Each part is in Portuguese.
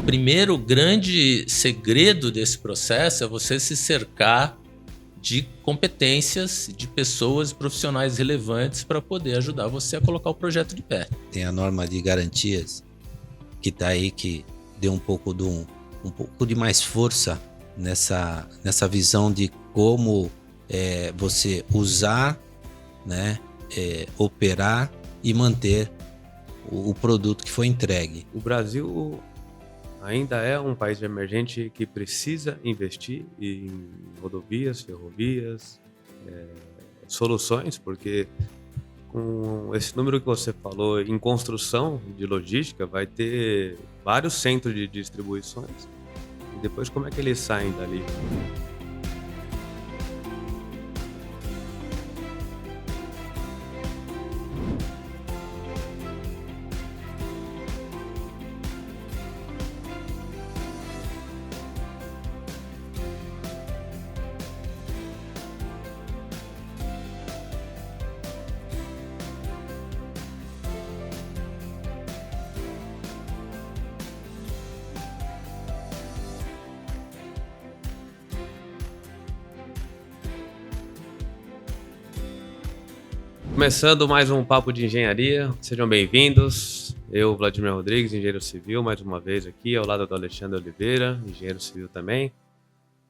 primeiro grande segredo desse processo é você se cercar de competências, de pessoas e profissionais relevantes para poder ajudar você a colocar o projeto de pé. Tem a norma de garantias que está aí, que deu um pouco de mais força nessa visão de como você usar, né, operar e manter o produto que foi entregue. O Brasil ainda é um país emergente que precisa investir em rodovias, ferrovias, soluções, porque com esse número que você falou em construção de logística, vai ter vários centros de distribuições. E depois como é que eles saem dali? Começando mais um Papo de Engenharia, sejam bem-vindos. Eu, Vladimir Rodrigues, engenheiro civil, mais uma vez aqui, ao lado do Alexandre Oliveira, engenheiro civil também.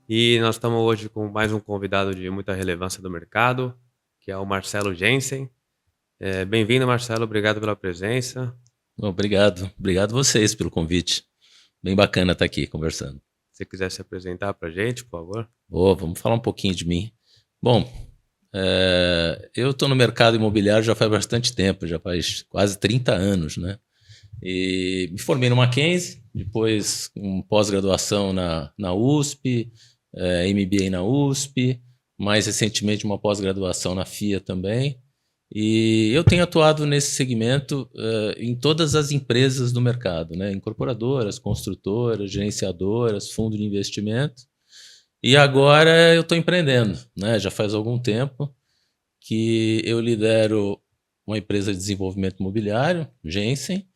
E nós estamos hoje com mais um convidado de muita relevância do mercado, que é o Marcelo Jensen. Bem-vindo, Marcelo, obrigado pela presença. Obrigado vocês pelo convite. Bem bacana estar aqui conversando. Se você quiser se apresentar para a gente, por favor. Vamos falar um pouquinho de mim. Bom, eu estou no mercado imobiliário já faz bastante tempo, já faz quase 30 anos, né? E me formei no Mackenzie, depois pós-graduação na USP, MBA na USP, mais recentemente uma pós-graduação na FIA também. E eu tenho atuado nesse segmento em todas as empresas do mercado, né? Incorporadoras, construtoras, gerenciadoras, fundo de investimento. E agora eu estou empreendendo, né? Já faz algum tempo que eu lidero uma empresa de desenvolvimento imobiliário, Jensen,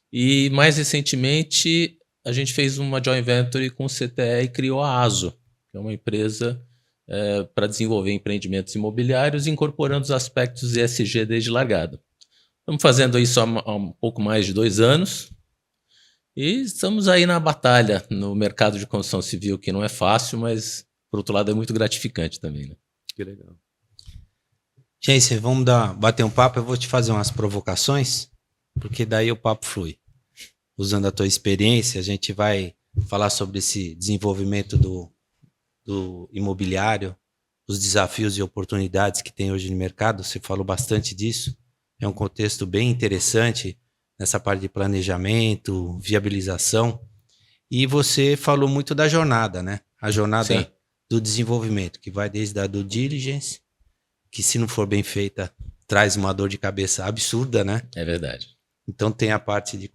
e mais recentemente a gente fez uma joint venture com o CTE e criou a ASO, que é uma empresa para desenvolver empreendimentos imobiliários, incorporando os aspectos ESG desde largada. Estamos fazendo isso há um pouco mais de 2 anos e estamos aí na batalha no mercado de construção civil, que não é fácil, mas, por outro lado, é muito gratificante também, né? Que legal. Gente, vamos bater um papo. Eu vou te fazer umas provocações, porque daí o papo flui. Usando a tua experiência, a gente vai falar sobre esse desenvolvimento do imobiliário, os desafios e oportunidades que tem hoje no mercado. Você falou bastante disso. É um contexto bem interessante nessa parte de planejamento, viabilização. E você falou muito da jornada, né? A jornada Sim. do desenvolvimento, que vai desde a due diligence, que se não for bem feita, traz uma dor de cabeça absurda, né? É verdade. Então tem a parte de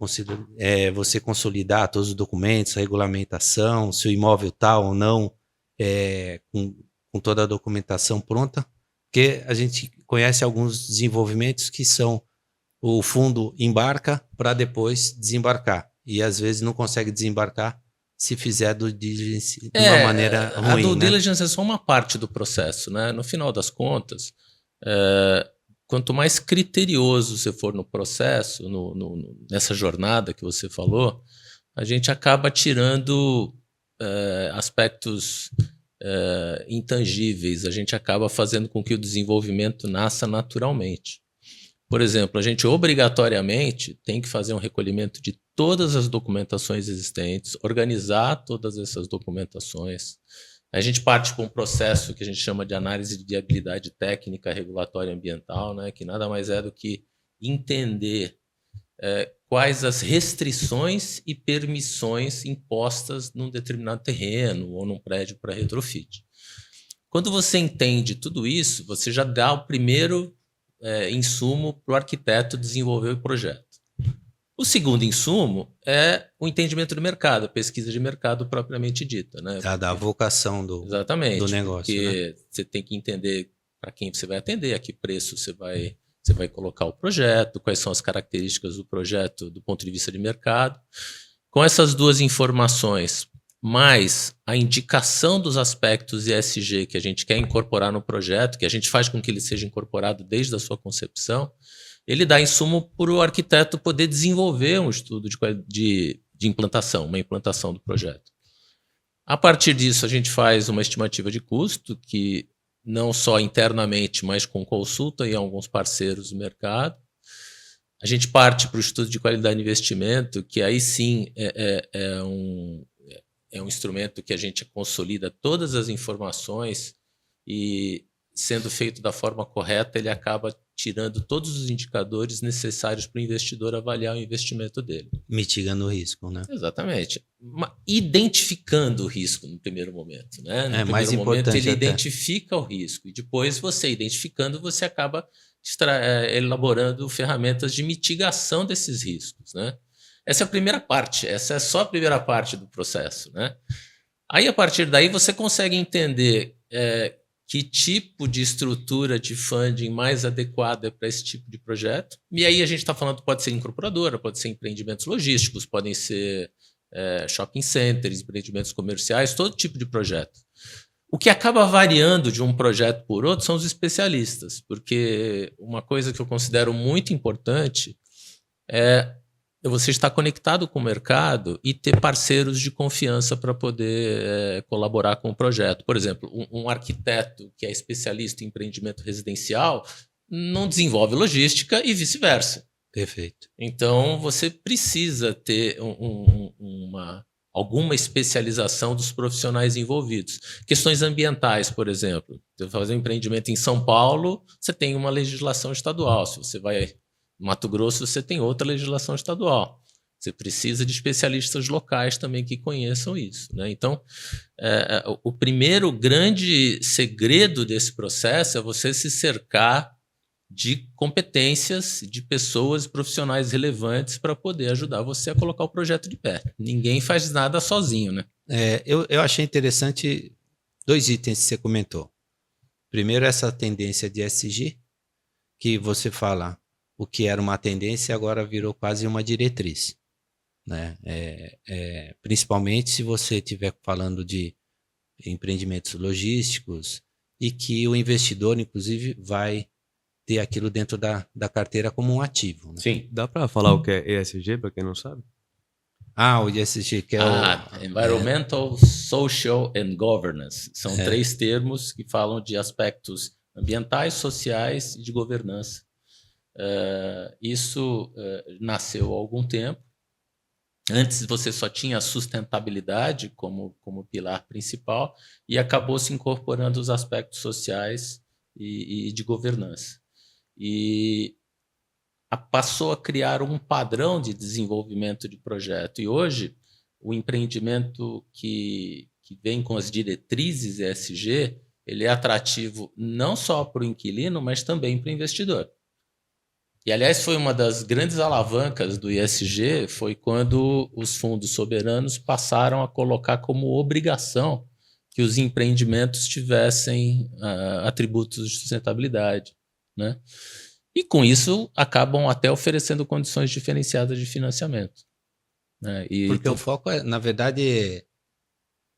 você consolidar todos os documentos, a regulamentação, se o imóvel está ou não com toda a documentação pronta, porque a gente conhece alguns desenvolvimentos que são o fundo embarca para depois desembarcar, e às vezes não consegue desembarcar se fizer due diligence de uma maneira ruim. A due né? diligence é só uma parte do processo, né? No final das contas, quanto mais criterioso você for no processo, nessa jornada que você falou, a gente acaba tirando aspectos intangíveis, a gente acaba fazendo com que o desenvolvimento nasça naturalmente. Por exemplo, a gente obrigatoriamente tem que fazer um recolhimento de todas as documentações existentes, organizar todas essas documentações. A gente parte para um processo que a gente chama de análise de viabilidade técnica, regulatória e ambiental, né, que nada mais é do que entender quais as restrições e permissões impostas num determinado terreno ou num prédio para retrofit. Quando você entende tudo isso, você já dá o primeiro insumo para o arquiteto desenvolver o projeto. O segundo insumo é o entendimento do mercado, a pesquisa de mercado propriamente dita, né? Da vocação do negócio. Porque você tem que entender para quem você vai atender, a que preço você vai colocar o projeto, quais são as características do projeto do ponto de vista de mercado. Com essas duas informações, mais a indicação dos aspectos ESG que a gente quer incorporar no projeto, que a gente faz com que ele seja incorporado desde a sua concepção, ele dá insumo para o arquiteto poder desenvolver um estudo de implantação, uma implantação do projeto. A partir disso, a gente faz uma estimativa de custo, que não só internamente, mas com consulta e alguns parceiros do mercado. A gente parte para o estudo de qualidade de investimento, que aí sim é um instrumento que a gente consolida todas as informações e, sendo feito da forma correta, ele acaba tirando todos os indicadores necessários para o investidor avaliar o investimento dele. Mitigando o risco, né? Exatamente. Identificando o risco no primeiro momento. Né? No primeiro mais momento, importante ele até. Identifica o risco. E depois, você identificando, você acaba elaborando ferramentas de mitigação desses riscos. Né? Essa é a primeira parte. Essa é só a primeira parte do processo. Né? Aí, a partir daí, você consegue entender que tipo de estrutura de funding mais adequada é para esse tipo de projeto. E aí a gente está falando, pode ser incorporadora, pode ser empreendimentos logísticos, podem ser shopping centers, empreendimentos comerciais, todo tipo de projeto. O que acaba variando de um projeto por outro são os especialistas, porque uma coisa que eu considero muito importante é você estar conectado com o mercado e ter parceiros de confiança para poder colaborar com o projeto. Por exemplo, um arquiteto que é especialista em empreendimento residencial não desenvolve logística e vice-versa. Perfeito. Então, você precisa ter alguma especialização dos profissionais envolvidos. Questões ambientais, por exemplo. Se você fazer um empreendimento em São Paulo, você tem uma legislação estadual. Se você vai Mato Grosso, você tem outra legislação estadual. Você precisa de especialistas locais também que conheçam isso. Né? Então, o primeiro grande segredo desse processo é você se cercar de competências, de pessoas profissionais relevantes para poder ajudar você a colocar o projeto de pé. Ninguém faz nada sozinho. Né? Eu achei interessante 2 itens que você comentou. Primeiro, essa tendência de ESG, que você fala o que era uma tendência agora virou quase uma diretriz, né? Principalmente se você estiver falando de empreendimentos logísticos e que o investidor, inclusive, vai ter aquilo dentro da carteira como um ativo. Né? Sim. Dá para falar o que é ESG, para quem não sabe? O ESG, que é Environmental, Social and Governance. São 3 termos que falam de aspectos ambientais, sociais e de governança. Isso nasceu há algum tempo. Antes você só tinha a sustentabilidade como pilar principal e acabou se incorporando os aspectos sociais e de governança. E passou a criar um padrão de desenvolvimento de projeto. E hoje, o empreendimento que vem com as diretrizes ESG, ele é atrativo não só para o inquilino, mas também para o investidor. E, aliás, foi uma das grandes alavancas do ESG, foi quando os fundos soberanos passaram a colocar como obrigação que os empreendimentos tivessem atributos de sustentabilidade. Né? E, com isso, acabam até oferecendo condições diferenciadas de financiamento. Né? Porque o foco, na verdade,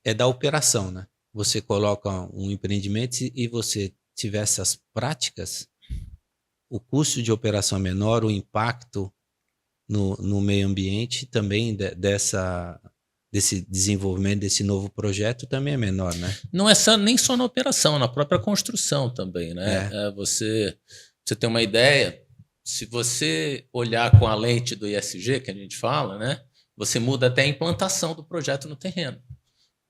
é da operação. Né? Você coloca um empreendimento e você tiver essas práticas, o custo de operação é menor, o impacto no meio ambiente também desse desenvolvimento desse novo projeto também é menor, né? Não é nem só na operação, na própria construção também, né? Você tem uma ideia, se você olhar com a lente do ESG, que a gente fala, né? Você muda até a implantação do projeto no terreno.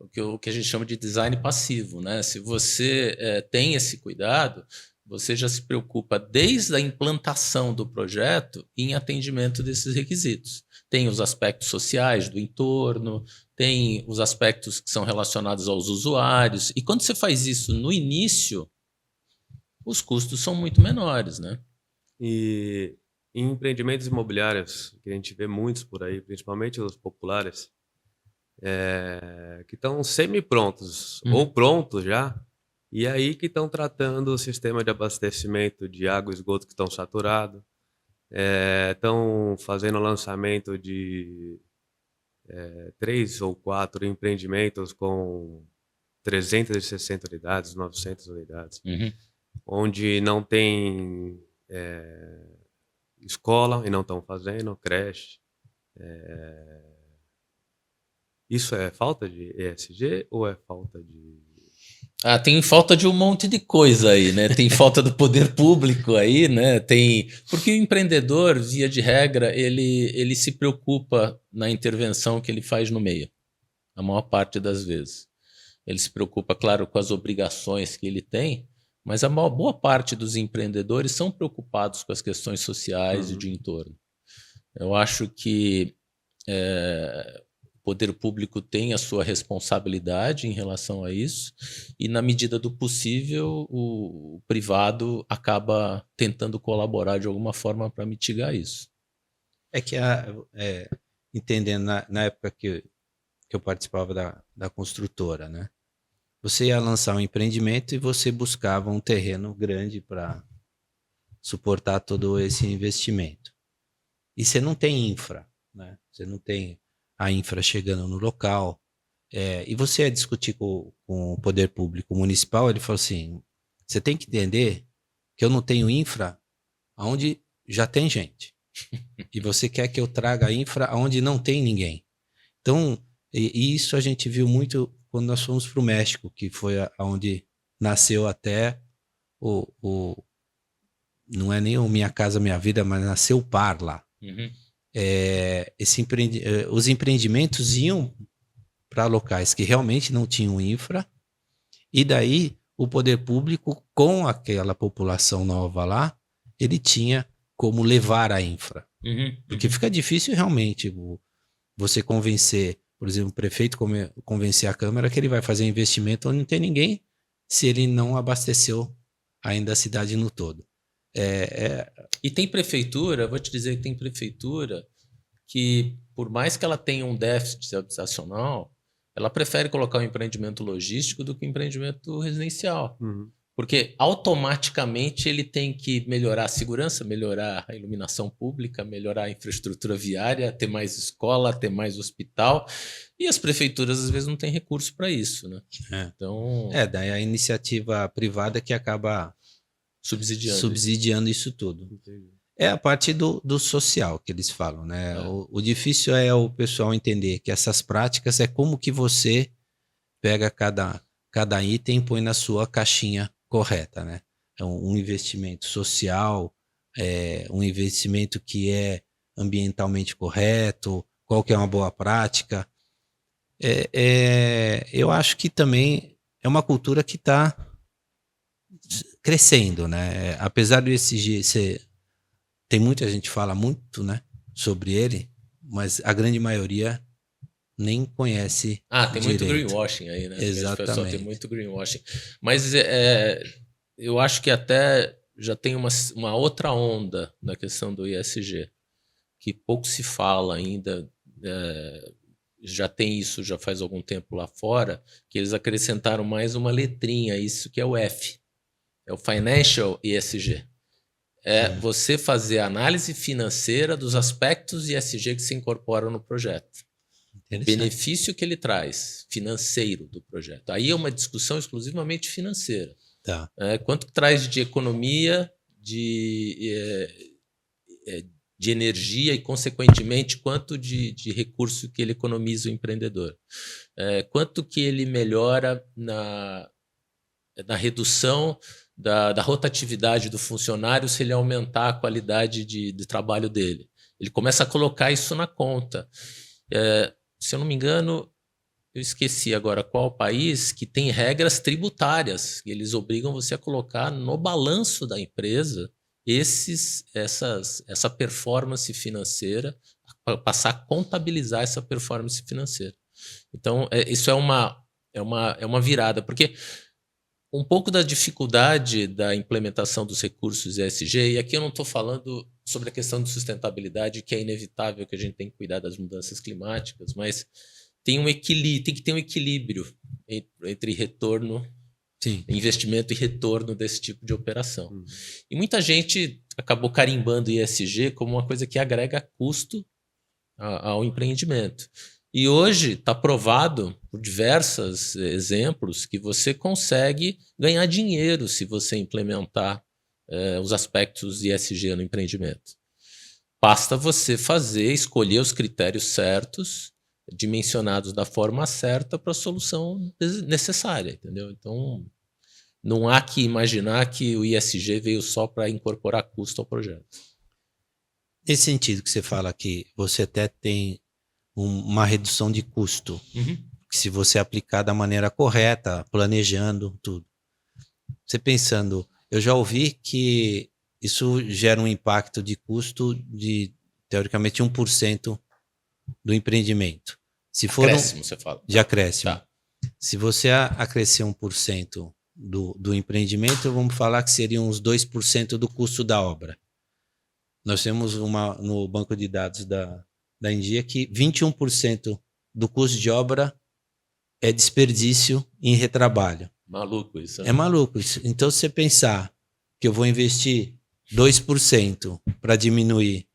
O que a gente chama de design passivo, né? Se você tem esse cuidado, você já se preocupa desde a implantação do projeto em atendimento desses requisitos. Tem os aspectos sociais do entorno, tem os aspectos que são relacionados aos usuários. E quando você faz isso no início, os custos são muito menores, né? E em empreendimentos imobiliários, que a gente vê muitos por aí, principalmente os populares, que estão semi-prontos ou prontos já, e aí que estão tratando o sistema de abastecimento de água e esgoto que estão saturados, estão fazendo lançamento de 3 ou 4 empreendimentos com 360 unidades, 900 unidades, onde não tem escola e não estão fazendo, creche. Isso é falta de ESG ou é falta de... Tem falta de um monte de coisa aí, né? Tem falta do poder público aí, né? Porque o empreendedor, via de regra, ele se preocupa na intervenção que ele faz no meio, a maior parte das vezes. Ele se preocupa, claro, com as obrigações que ele tem, mas a boa parte dos empreendedores são preocupados com as questões sociais e de entorno. Eu acho que o poder público tem a sua responsabilidade em relação a isso e, na medida do possível, o privado acaba tentando colaborar de alguma forma para mitigar isso. Entendendo, na época que eu participava da construtora, né? Você ia lançar um empreendimento e você buscava um terreno grande para suportar todo esse investimento. E você não tem infra, né? Você não tem a infra chegando no local. E você ia discutir com o poder público municipal, ele falou assim, você tem que entender que eu não tenho infra onde já tem gente. E você quer que eu traga infra onde não tem ninguém. Então, e isso a gente viu muito quando nós fomos para o México, que foi onde nasceu até não é nem o Minha Casa Minha Vida, mas nasceu o PAR lá. Os empreendimentos iam para locais que realmente não tinham infra, e daí o poder público, com aquela população nova lá, ele tinha como levar a infra. Porque fica difícil realmente você convencer, por exemplo, o prefeito convencer a Câmara que ele vai fazer investimento onde não tem ninguém, se ele não abasteceu ainda a cidade no todo. E tem prefeitura, vou te dizer que tem prefeitura que, por mais que ela tenha um déficit habitacional, ela prefere colocar um empreendimento logístico do que um empreendimento residencial. Porque automaticamente ele tem que melhorar a segurança, melhorar a iluminação pública, melhorar a infraestrutura viária, ter mais escola, ter mais hospital. E as prefeituras às vezes não têm recurso para isso, né? Então, daí a iniciativa privada que acaba subsidiando isso tudo. Entendi. É a parte do social que eles falam, né? O difícil é o pessoal entender que essas práticas é como que você pega cada item e põe na sua caixinha correta, né? É um investimento social, um investimento que é ambientalmente correto, qual que é uma boa prática. Eu acho que também é uma cultura que está crescendo, né? Apesar do ESG tem muita gente que fala muito, né, sobre ele, mas a grande maioria nem conhece tem direito. muito greenwashing aí, né? Exatamente. O pessoal tem muito greenwashing. Mas eu acho que até já tem uma outra onda na questão do ESG, que pouco se fala ainda. Já tem isso já faz algum tempo lá fora, que eles acrescentaram mais uma letrinha, isso que é o F. É o Financial ESG. Você fazer a análise financeira dos aspectos ESG que se incorporam no projeto. O benefício que ele traz financeiro do projeto. Aí é uma discussão exclusivamente financeira. Tá. Quanto que traz de economia, de energia e, consequentemente, quanto de recurso que ele economiza o empreendedor. Quanto que ele melhora na redução da rotatividade do funcionário se ele aumentar a qualidade de trabalho dele. Ele começa a colocar isso na conta. Se eu não me engano, eu esqueci agora qual país que tem regras tributárias, que eles obrigam você a colocar no balanço da empresa essa performance financeira, passar a contabilizar essa performance financeira. Então, isso é uma virada, porque um pouco da dificuldade da implementação dos recursos ESG, e aqui eu não estou falando sobre a questão de sustentabilidade, que é inevitável que a gente tem que cuidar das mudanças climáticas, mas tem que ter um equilíbrio entre retorno, investimento e retorno desse tipo de operação. E muita gente acabou carimbando ESG como uma coisa que agrega custo ao empreendimento. E hoje está provado por diversos exemplos que você consegue ganhar dinheiro se você implementar os aspectos ESG no empreendimento. Basta você escolher os critérios certos, dimensionados da forma certa para a solução necessária, entendeu? Então, não há que imaginar que o ESG veio só para incorporar custo ao projeto. Nesse sentido que você fala que você até tem uma redução de custo, que se você aplicar da maneira correta, planejando tudo. Você pensando, eu já ouvi que isso gera um impacto de custo de, teoricamente, 1% do empreendimento. Se for acréscimo, você fala. De acréscimo. Tá. Se você acrescer 1% do empreendimento, vamos falar que seriam uns 2% do custo da obra. Nós temos no banco de dados da Endia que 21% do custo de obra é desperdício em retrabalho. Maluco isso. Né? É maluco isso. Então, se você pensar que eu vou investir 2% para diminuir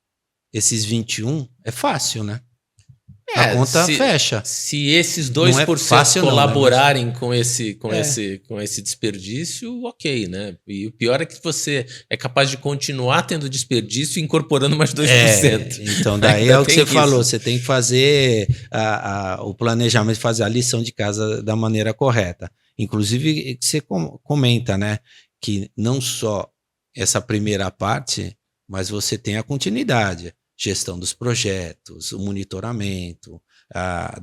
esses 21%, é fácil, né? A conta fecha. Se esses 2% colaborarem com esse desperdício, ok, né? E o pior é que você é capaz de continuar tendo desperdício e incorporando mais 2%. Então, daí é o que você falou. Você tem que fazer o planejamento, fazer a lição de casa da maneira correta. Inclusive, você comenta, né? Que não só essa primeira parte, mas você tem a continuidade. Gestão dos projetos, o monitoramento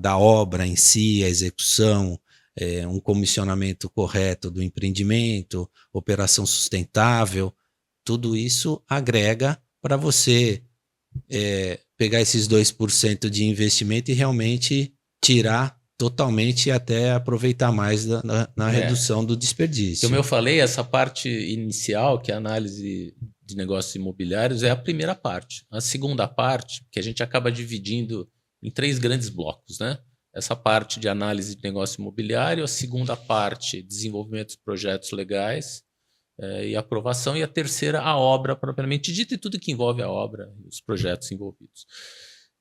da obra em si, a execução, um comissionamento correto do empreendimento, operação sustentável, tudo isso agrega para você pegar esses 2% de investimento e realmente tirar totalmente e até aproveitar mais na redução do desperdício. Como eu falei, essa parte inicial, que é a análise de negócios imobiliários, é a primeira parte. A segunda parte, que a gente acaba dividindo em 3 grandes blocos, né? Essa parte de análise de negócio imobiliário, a segunda parte, desenvolvimento de projetos legais e aprovação, e a terceira, a obra propriamente dita e tudo que envolve a obra e os projetos envolvidos.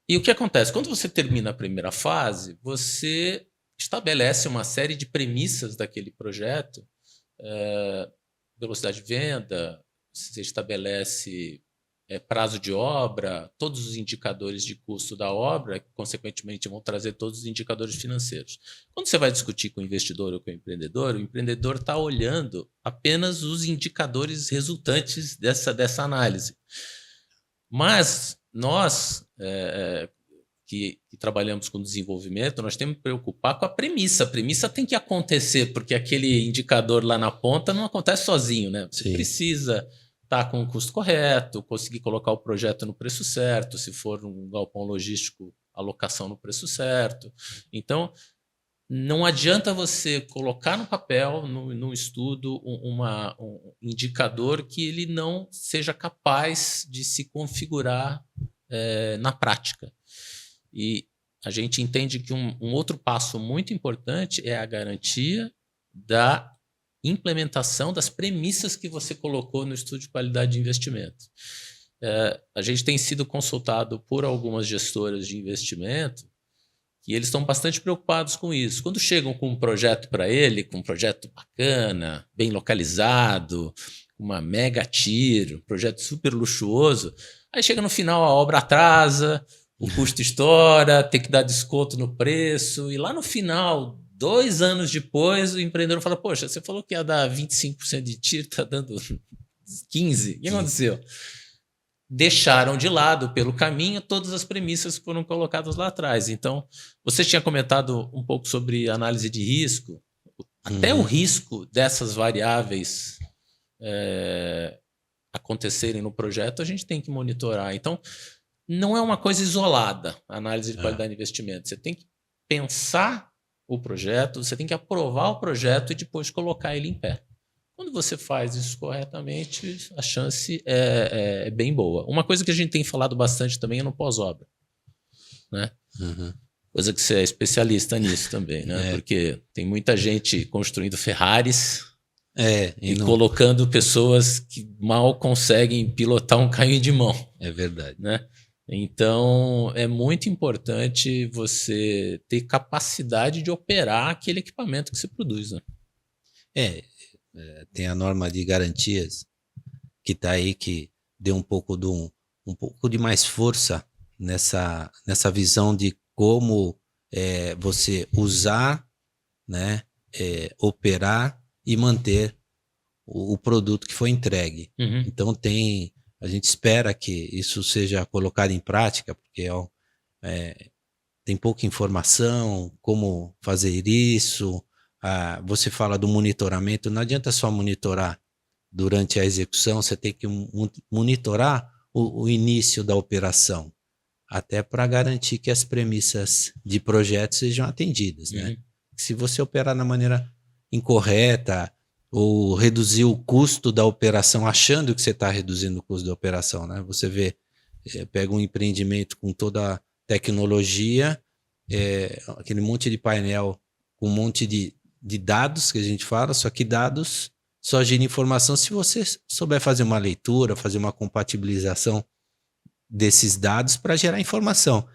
E o que acontece? Quando você termina a primeira fase, você estabelece uma série de premissas daquele projeto, velocidade de venda, você estabelece prazo de obra, todos os indicadores de custo da obra, que consequentemente vão trazer todos os indicadores financeiros. Quando você vai discutir com o investidor ou com o empreendedor está olhando apenas os indicadores resultantes dessa análise. Mas nós, que trabalhamos com desenvolvimento, nós temos que preocupar com a premissa. A premissa tem que acontecer, porque aquele indicador lá na ponta não acontece sozinho, né? Você precisa estar com o custo correto, conseguir colocar o projeto no preço certo, se for um galpão logístico, alocação no preço certo. Então, não adianta você colocar no papel, no estudo, um indicador que ele não seja capaz de se configurar na prática. E a gente entende que um outro passo muito importante é a garantia da implementação das premissas que você colocou no estudo de qualidade de investimento. A gente tem sido consultado por algumas gestoras de investimento e eles estão bastante preocupados com isso. Quando chegam com um projeto para ele, com um projeto bacana, bem localizado, uma mega tiro, um projeto super luxuoso, aí chega no final, a obra atrasa, o custo estoura, tem que dar desconto no preço, e lá no final, 2 anos depois, o empreendedor fala, poxa, você falou que ia dar 25% de tiro, está dando 15%. O que aconteceu? Deixaram de lado, pelo caminho, todas as premissas que foram colocadas lá atrás. Então, você tinha comentado um pouco sobre análise de risco. Até o risco dessas variáveis acontecerem no projeto, a gente tem que monitorar. Então, não é uma coisa isolada, a análise de qualidade de investimento. Você tem que pensar o projeto, você tem que aprovar o projeto e depois colocar ele em pé. Quando você faz isso corretamente, a chance é bem boa. Uma coisa que a gente tem falado bastante também é no pós-obra, né? Coisa que você é especialista nisso também, né? Porque tem muita gente construindo Ferraris e colocando pessoas que mal conseguem pilotar um carrinho de mão. É verdade. Né? Então, é muito importante você ter capacidade de operar aquele equipamento que você produz, né? Tem a norma de garantias que está aí, que deu um pouco de mais força nessa visão de como você usar, né, operar e manter o produto que foi entregue. Uhum. Então a gente espera que isso seja colocado em prática, porque tem pouca informação, como fazer isso. Você fala do monitoramento, não adianta só monitorar durante a execução, você tem que monitorar o início da operação, até para garantir que as premissas de projeto sejam atendidas, né? Uhum. Se você operar da maneira incorreta ou reduzir o custo da operação achando que você está reduzindo o custo da operação, né? Você vê, pega um empreendimento com toda a tecnologia, aquele monte de painel com um monte de dados que a gente fala, só que dados só gira informação se você souber fazer uma leitura, fazer uma compatibilização desses dados para gerar informação.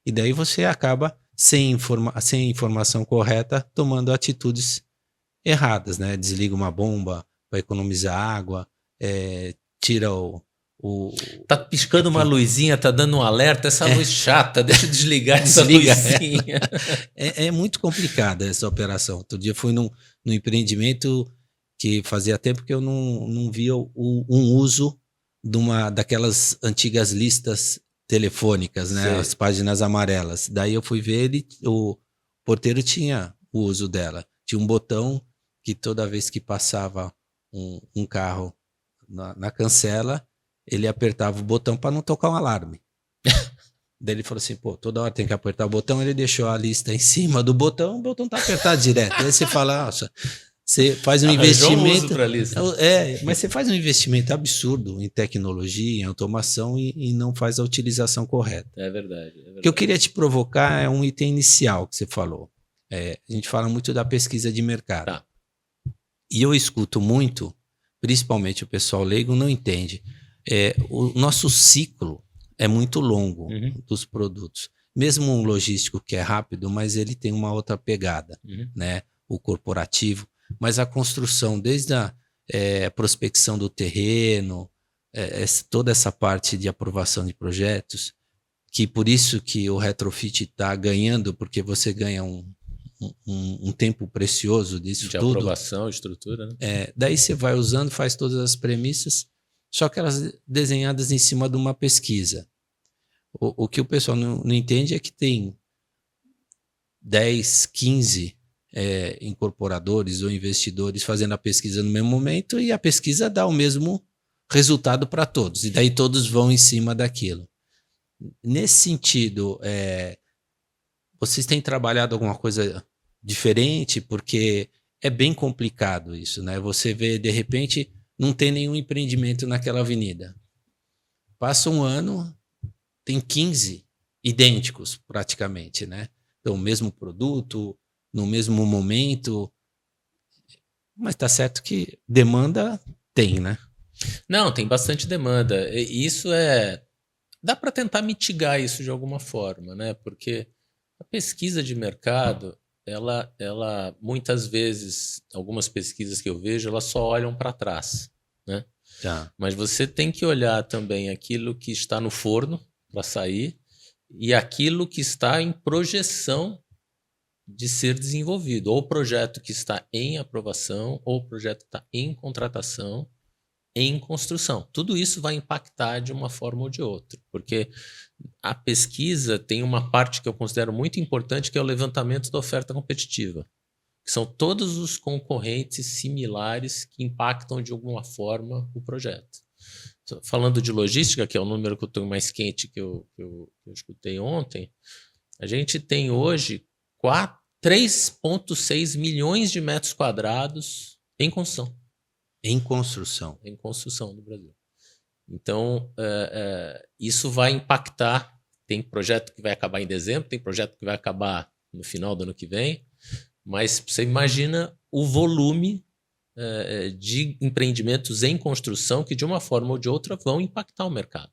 E daí você acaba, sem informação correta, tomando atitudes erradas, né? Desliga uma bomba para economizar água, tira Tá piscando uma luzinha, tá dando um alerta, essa luz chata, deixa eu desligar essa Desliga. luzinha. É muito complicada essa operação. Outro dia fui num empreendimento que fazia tempo que eu não via um uso daquelas antigas listas telefônicas, né? Sei. As páginas amarelas. Daí eu fui ver, o porteiro tinha o uso dela. Tinha um botão que toda vez que passava um carro na cancela, ele apertava o botão para não tocar um alarme. Daí ele falou assim, pô, toda hora tem que apertar o botão. Ele deixou a lista em cima do botão, o botão tá apertado direto. Aí você fala, nossa, você faz um investimento. Pra lista. Mas você faz um investimento absurdo em tecnologia, em automação e não faz a utilização correta. É verdade. O que eu queria te provocar é um item inicial que você falou. A gente fala muito da pesquisa de mercado. Tá. E eu escuto muito, principalmente o pessoal leigo não entende. O nosso ciclo é muito longo dos produtos. Mesmo um logístico que é rápido, mas ele tem uma outra pegada, né? O corporativo. Mas a construção, desde a prospecção do terreno, toda essa parte de aprovação de projetos, que por isso que o retrofit está ganhando, porque você ganha um tempo precioso disso de tudo. De aprovação, estrutura, né? Daí você vai usando, faz todas as premissas, só que elas desenhadas em cima de uma pesquisa. O que o pessoal não entende é que tem 10, 15 incorporadores ou investidores fazendo a pesquisa no mesmo momento e a pesquisa dá o mesmo resultado para todos. E daí todos vão em cima daquilo. Nesse sentido, vocês têm trabalhado alguma coisa diferente? Porque é bem complicado isso, né? Você vê, de repente, não tem nenhum empreendimento naquela avenida. Passa um ano, tem 15 idênticos praticamente, né? Então, o mesmo produto, no mesmo momento. Mas tá certo que demanda tem, né? Não, tem bastante demanda. Isso dá para tentar mitigar isso de alguma forma, né? Porque a pesquisa de mercado, ela muitas vezes, algumas pesquisas que eu vejo, elas só olham para trás, né? Tá. Mas você tem que olhar também aquilo que está no forno para sair e aquilo que está em projeção de ser desenvolvido, ou o projeto que está em aprovação, ou o projeto que está em contratação, em construção. Tudo isso vai impactar de uma forma ou de outra, porque a pesquisa tem uma parte que eu considero muito importante, que é o levantamento da oferta competitiva, que são todos os concorrentes similares que impactam de alguma forma o projeto. Falando de logística, que é o número que eu tenho mais quente que eu escutei ontem, a gente tem hoje 3,6 milhões de metros quadrados em construção. Em construção. Em construção no Brasil. Então, isso vai impactar. Tem projeto que vai acabar em dezembro, tem projeto que vai acabar no final do ano que vem, mas você imagina o volume de empreendimentos em construção que, de uma forma ou de outra, vão impactar o mercado.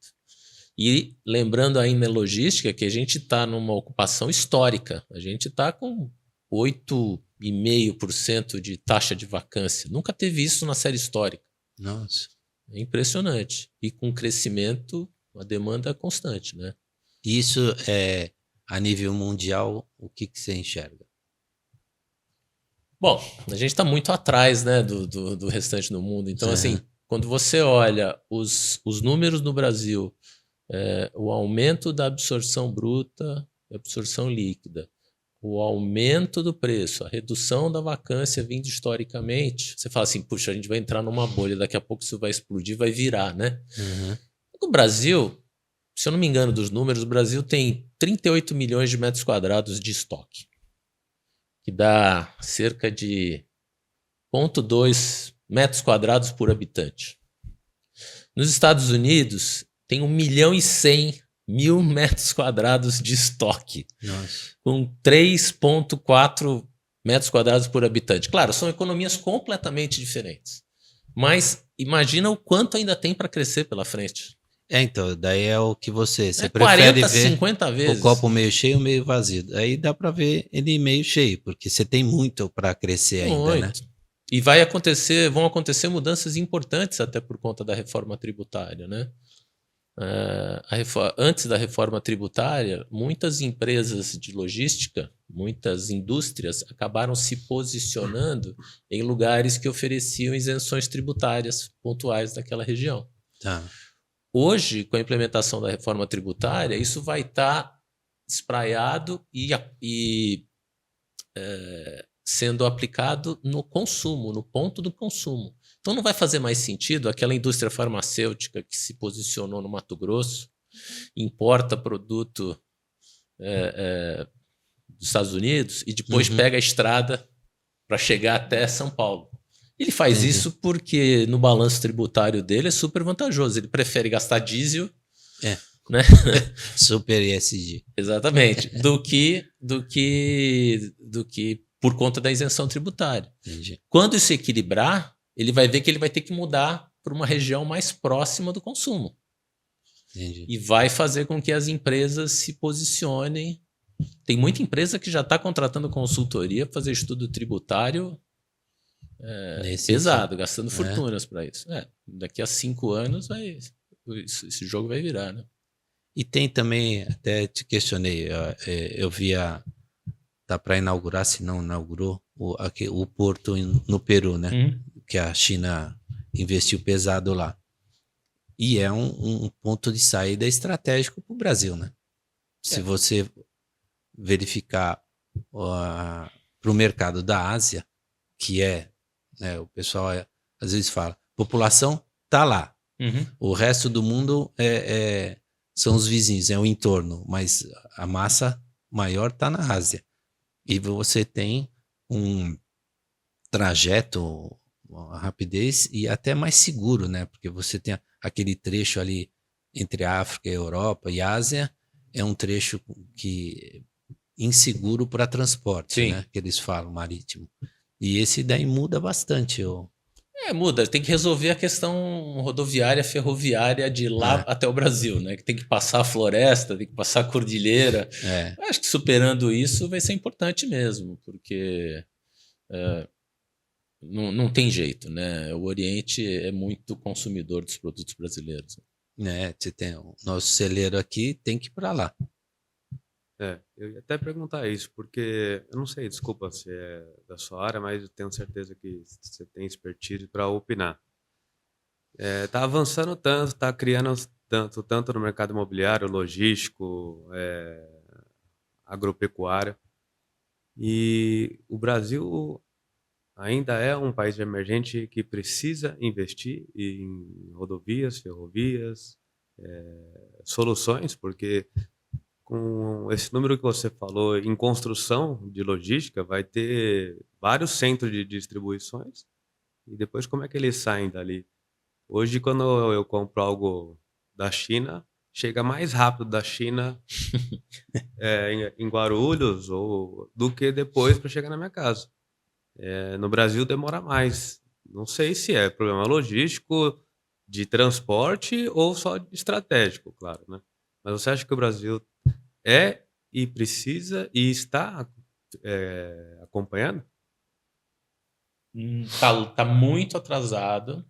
E lembrando ainda a logística que a gente está numa ocupação histórica. A gente está com 8,5% de taxa de vacância. Nunca teve isso na série histórica. Nossa. É impressionante. E com crescimento, uma demanda constante, né? Isso é a nível mundial, o que você enxerga? Bom, a gente está muito atrás, né, do restante do mundo. Então, Uhum. assim, quando você olha os números no Brasil, o aumento da absorção bruta e absorção líquida, o aumento do preço, a redução da vacância vindo historicamente, você fala assim, puxa, a gente vai entrar numa bolha, daqui a pouco isso vai explodir, vai virar, né? Uhum. No Brasil, se eu não me engano dos números, o Brasil tem 38 milhões de metros quadrados de estoque, que dá cerca de 0,2 metros quadrados por habitante. Nos Estados Unidos, tem 1.100.000 metros quadrados de estoque, Nossa. com 3,4 metros quadrados por habitante. Claro, são economias completamente diferentes, mas imagina o quanto ainda tem para crescer pela frente. Então, daí é o que você prefere 40, ver 50 vezes. o copo meio cheio ou meio vazio. Aí dá para ver ele meio cheio, porque você tem muito para crescer ainda, né? E vão acontecer mudanças importantes até por conta da reforma tributária, né? Antes da reforma tributária, muitas empresas de logística, muitas indústrias acabaram se posicionando em lugares que ofereciam isenções tributárias pontuais daquela região. Tá. Hoje, com a implementação da reforma tributária, isso vai estar espraiado e sendo aplicado no consumo, no ponto do consumo. Então não vai fazer mais sentido aquela indústria farmacêutica que se posicionou no Mato Grosso, importa produto dos Estados Unidos e depois pega a estrada para chegar até São Paulo. Ele faz isso porque no balanço tributário dele é super vantajoso. Ele prefere gastar diesel, né? Super ESG. Exatamente. do que por conta da isenção tributária. Entendi. Quando isso equilibrar, ele vai ver que ele vai ter que mudar para uma região mais próxima do consumo. Entendi. E vai fazer com que as empresas se posicionem. Tem muita empresa que já está contratando consultoria para fazer estudo tributário pesado, gastando fortunas para isso. Daqui a 5 anos esse jogo vai virar, né? E tem também, até te questionei, eu via, tá para inaugurar, se não inaugurou, o porto no Peru, né? Que a China investiu pesado lá. E é um ponto de saída estratégico para o Brasil, né? Se você verificar para o mercado da Ásia, que o pessoal às vezes fala, população tá lá. O resto do mundo são os vizinhos, é o entorno, mas a massa maior está na Ásia. E você tem um trajeto, uma rapidez e até mais seguro, né? Porque você tem aquele trecho ali entre a África, a Europa e a Ásia, é um trecho que inseguro para transporte, né? Que eles falam, marítimo. E esse daí muda bastante. Muda. Tem que resolver a questão rodoviária, ferroviária de lá até o Brasil, né? Que tem que passar a floresta, tem que passar a cordilheira. Acho que superando isso vai ser importante mesmo, porque não tem jeito, né? O Oriente é muito consumidor dos produtos brasileiros. Você tem o nosso celeiro aqui, tem que ir para lá. Eu ia até perguntar isso, porque eu não sei, desculpa se é da sua área, mas eu tenho certeza que você tem expertise para opinar. Tá avançando tanto, tá criando tanto no mercado imobiliário, logístico, agropecuário, e o Brasil ainda é um país emergente que precisa investir em rodovias, ferrovias, soluções, porque com esse número que você falou em construção de logística, vai ter vários centros de distribuições e depois como é que eles saem dali? Hoje, quando eu compro algo da China, chega mais rápido da China em Guarulhos do que depois para chegar na minha casa. No Brasil demora mais. Não sei se é problema logístico, de transporte ou só de estratégico, claro, né? Mas você acha que o Brasil é e precisa e está acompanhando? Tá muito atrasado.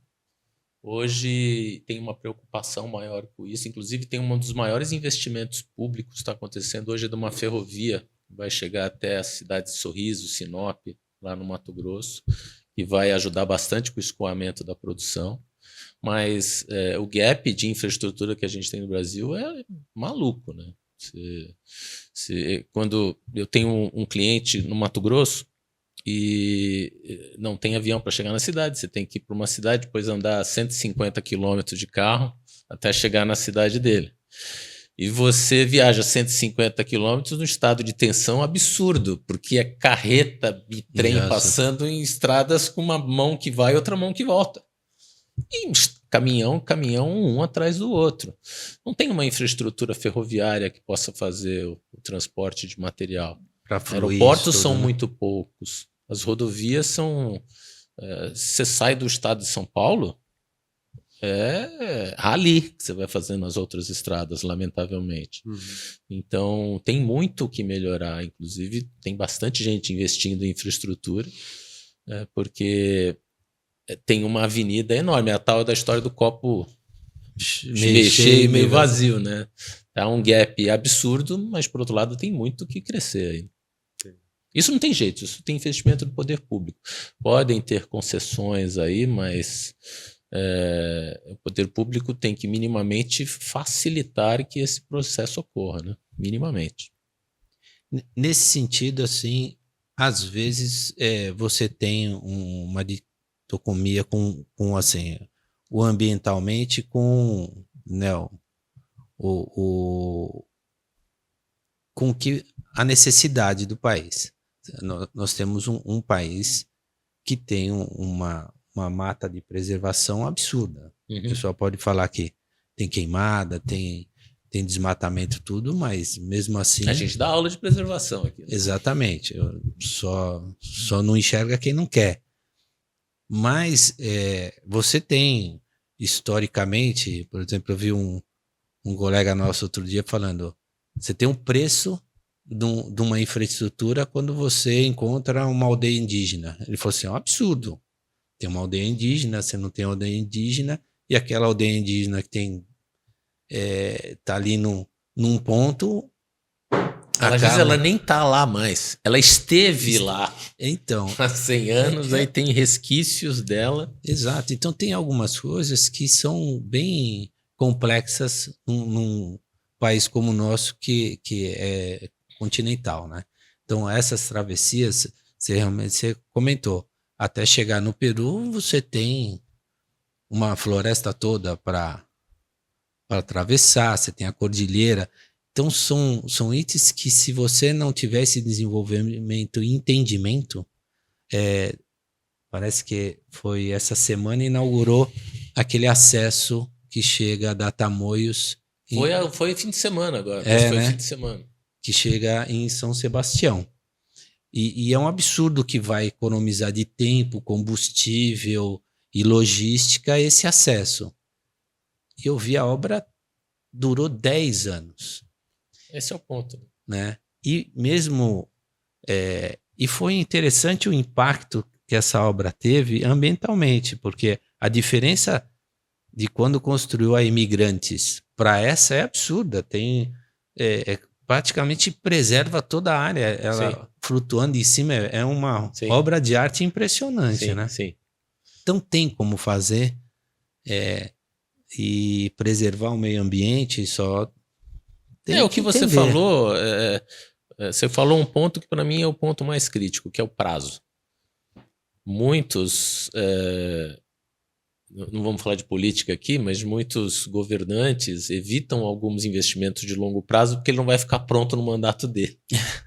Hoje tem uma preocupação maior com isso. Inclusive, tem um dos maiores investimentos públicos que está acontecendo hoje é de uma ferrovia que vai chegar até a cidade de Sorriso, Sinop, lá no Mato Grosso, que vai ajudar bastante com o escoamento da produção. Mas o gap de infraestrutura que a gente tem no Brasil é maluco, né? Quando eu tenho um cliente no Mato Grosso, e não tem avião para chegar na cidade. Você tem que ir para uma cidade, depois andar 150 quilômetros de carro até chegar na cidade dele. E você viaja 150 quilômetros num estado de tensão absurdo, porque é carreta e trem passando em estradas com uma mão que vai e outra mão que volta. E caminhão, um atrás do outro. Não tem uma infraestrutura ferroviária que possa fazer o transporte de material. Aeroportos são muito poucos. As rodovias são... você sai do estado de São Paulo, é rali que você vai fazendo nas outras estradas, lamentavelmente. Então, tem muito o que melhorar. Inclusive, tem bastante gente investindo em infraestrutura, porque tem uma avenida enorme. É a tal da história do copo meio cheio e meio vazio, né? Há um gap absurdo, mas, por outro lado, tem muito o que crescer aí. Isso não tem jeito, isso tem investimento do poder público. Podem ter concessões aí, mas o poder público tem que minimamente facilitar que esse processo ocorra, né? Minimamente. Nesse sentido, assim, às vezes você tem uma dicotomia com assim, o ambientalmente com, né, com que a necessidade do país. Nós temos um país que tem uma mata de preservação absurda. O pessoal pode falar que tem queimada, tem desmatamento, tudo, mas mesmo assim... A gente dá aula de preservação aqui. Né? Exatamente. Só não enxerga quem não quer. Mas você tem, historicamente, por exemplo, eu vi um colega nosso outro dia falando, você tem um preço de uma infraestrutura quando você encontra uma aldeia indígena. Ele falou assim, é um absurdo. Tem uma aldeia indígena, você não tem aldeia indígena, e aquela aldeia indígena que tem tá ali num ponto... Às vezes ela nem tá lá mais. Ela esteve lá então, há 100 anos, aí tem resquícios dela. Exato. Então tem algumas coisas que são bem complexas num país como o nosso que é continental, né? Então essas travessias, você comentou, até chegar no Peru você tem uma floresta toda para atravessar, você tem a cordilheira. Então são itens que, se você não tiver esse desenvolvimento e entendimento, parece que foi essa semana inaugurou aquele acesso que chega da Tamoios. Foi fim de semana agora. Foi né? fim de semana. Que chega em São Sebastião. E é um absurdo que vai economizar de tempo, combustível e logística esse acesso. E eu vi a obra durou 10 anos. Esse é o ponto. Né? E mesmo... e foi interessante o impacto que essa obra teve ambientalmente, porque a diferença de quando construiu a Imigrantes para essa é absurda. Tem... praticamente preserva toda a área. Ela flutuando em cima é uma obra de arte impressionante, né? Sim. Então tem como fazer e preservar o meio ambiente, só tem o que você falou, você falou um ponto que para mim é o ponto mais crítico, que é o prazo. Muitos, não vamos falar de política aqui, mas muitos governantes evitam alguns investimentos de longo prazo porque ele não vai ficar pronto no mandato dele.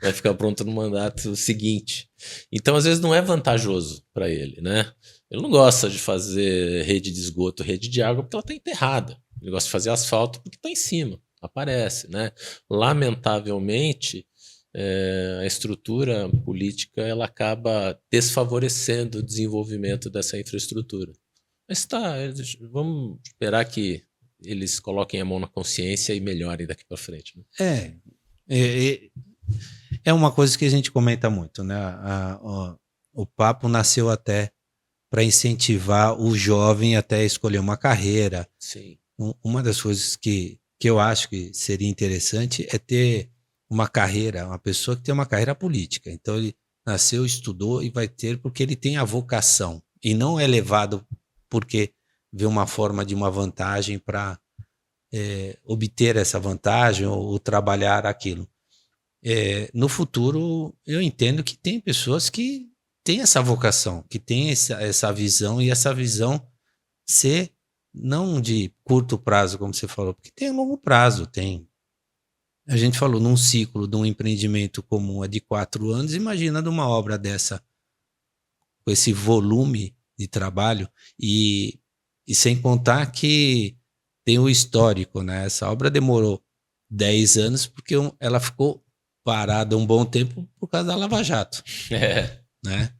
Vai ficar pronto no mandato seguinte. Então, às vezes, não é vantajoso para ele, né? Ele não gosta de fazer rede de esgoto, rede de água, porque ela está enterrada. Ele gosta de fazer asfalto porque está em cima, aparece, né? Lamentavelmente, a estrutura política ela acaba desfavorecendo o desenvolvimento dessa infraestrutura. Mas tá, vamos esperar que eles coloquem a mão na consciência e melhorem daqui para frente. Né? É uma coisa que a gente comenta muito, né? O papo nasceu até para incentivar o jovem até escolher uma carreira. Sim. Uma das coisas que eu acho que seria interessante é ter uma carreira, uma pessoa que tem uma carreira política. Então ele nasceu, estudou e vai ter porque ele tem a vocação e não é levado porque vê uma forma de uma vantagem para obter essa vantagem ou trabalhar aquilo. No futuro, eu entendo que tem pessoas que têm essa vocação, que têm essa visão e essa visão ser não de curto prazo, como você falou, porque tem longo prazo, tem. A gente falou num ciclo de um empreendimento comum é de 4 anos, imagina de uma obra dessa, com esse volume de trabalho e sem contar que tem o histórico, né? Essa obra demorou 10 anos porque ela ficou parada um bom tempo por causa da Lava Jato. Né?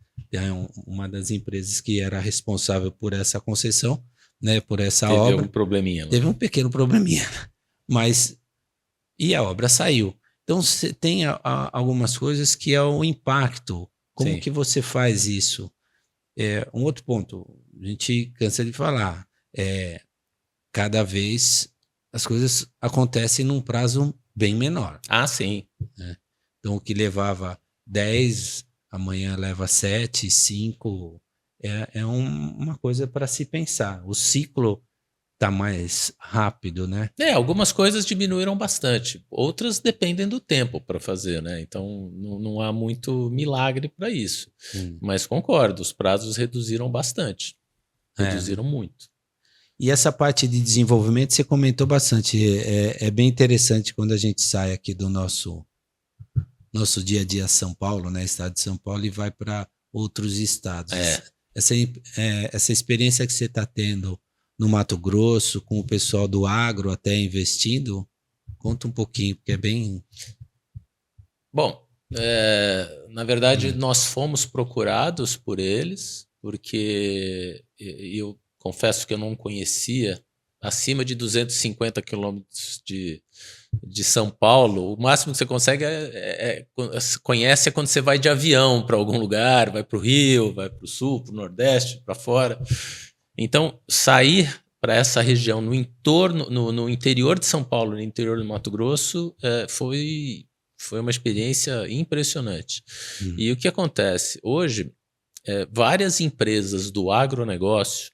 Uma das empresas que era responsável por essa concessão, né, por essa obra. Teve um probleminha. Lá. Teve um pequeno probleminha. Mas, e a obra saiu. Então, você tem algumas coisas que é o impacto. Como Sim. que você faz isso? Um outro ponto, a gente cansa de falar, cada vez as coisas acontecem num prazo bem menor. Ah, sim. Né? Então, o que levava 10, amanhã leva 7, 5. Uma coisa para se pensar. O ciclo está mais rápido, né? Algumas coisas diminuíram bastante. Outras dependem do tempo para fazer, né? Então, não há muito milagre para isso. Mas concordo, os prazos reduziram bastante. Reduziram muito. E essa parte de desenvolvimento você comentou bastante. É bem interessante quando a gente sai aqui do nosso dia a dia São Paulo, né, estado de São Paulo, e vai para outros estados. Essa experiência que você está tendo no Mato Grosso, com o pessoal do agro até investindo, conta um pouquinho, porque é bem... Bom, na verdade, nós fomos procurados por eles, porque eu confesso que eu não conhecia acima de 250 quilômetros de São Paulo. O máximo que você consegue conhece quando você vai de avião para algum lugar, vai para o Rio, vai para o Sul, para o Nordeste, para fora. Então, sair para essa região no entorno, no interior de São Paulo, no interior do Mato Grosso, foi uma experiência impressionante. E o que acontece? Hoje, várias empresas do agronegócio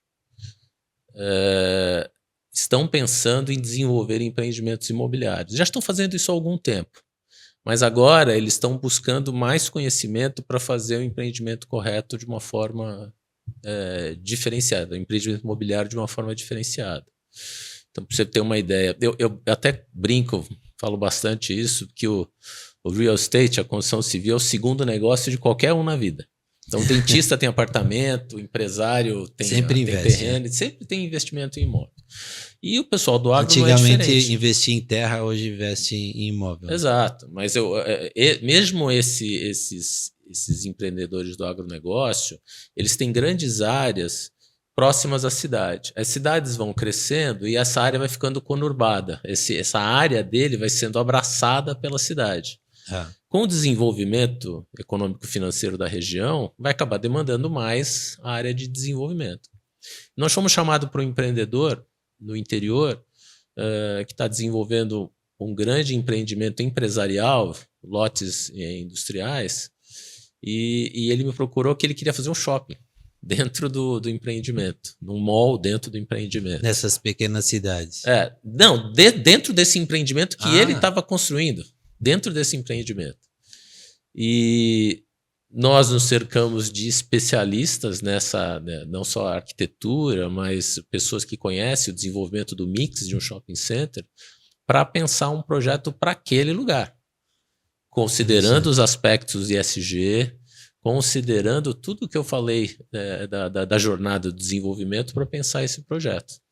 estão pensando em desenvolver empreendimentos imobiliários. Já estão fazendo isso há algum tempo, mas agora eles estão buscando mais conhecimento para fazer o empreendimento correto de uma forma diferenciada, o empreendimento imobiliário de uma forma diferenciada. Então, para você ter uma ideia, eu até brinco, falo bastante isso, que o real estate, a construção civil, é o segundo negócio de qualquer um na vida. Então, o dentista tem apartamento, o empresário tem terreno, sempre tem investimento em imóvel. E o pessoal do agro antigamente não é diferente. Investia em terra, hoje investe em imóvel. Exato, mas mesmo esses empreendedores do agronegócio, eles têm grandes áreas próximas à cidade. As cidades vão crescendo e essa área vai ficando conurbada. Essa área dele vai sendo abraçada pela cidade. Com o desenvolvimento econômico-financeiro da região, vai acabar demandando mais a área de desenvolvimento. Nós fomos chamados para um empreendedor no interior que está desenvolvendo um grande empreendimento empresarial, lotes industriais, e ele me procurou que ele queria fazer um shopping dentro do empreendimento, num mall dentro do empreendimento. Nessas pequenas cidades. Não, dentro desse empreendimento que ele estava construindo. Dentro desse empreendimento. E nós nos cercamos de especialistas nessa, né, não só a arquitetura, mas pessoas que conhecem o desenvolvimento do mix de um shopping center, para pensar um projeto para aquele lugar, considerando os aspectos ESG, considerando tudo que eu falei da jornada do desenvolvimento para pensar esse projeto.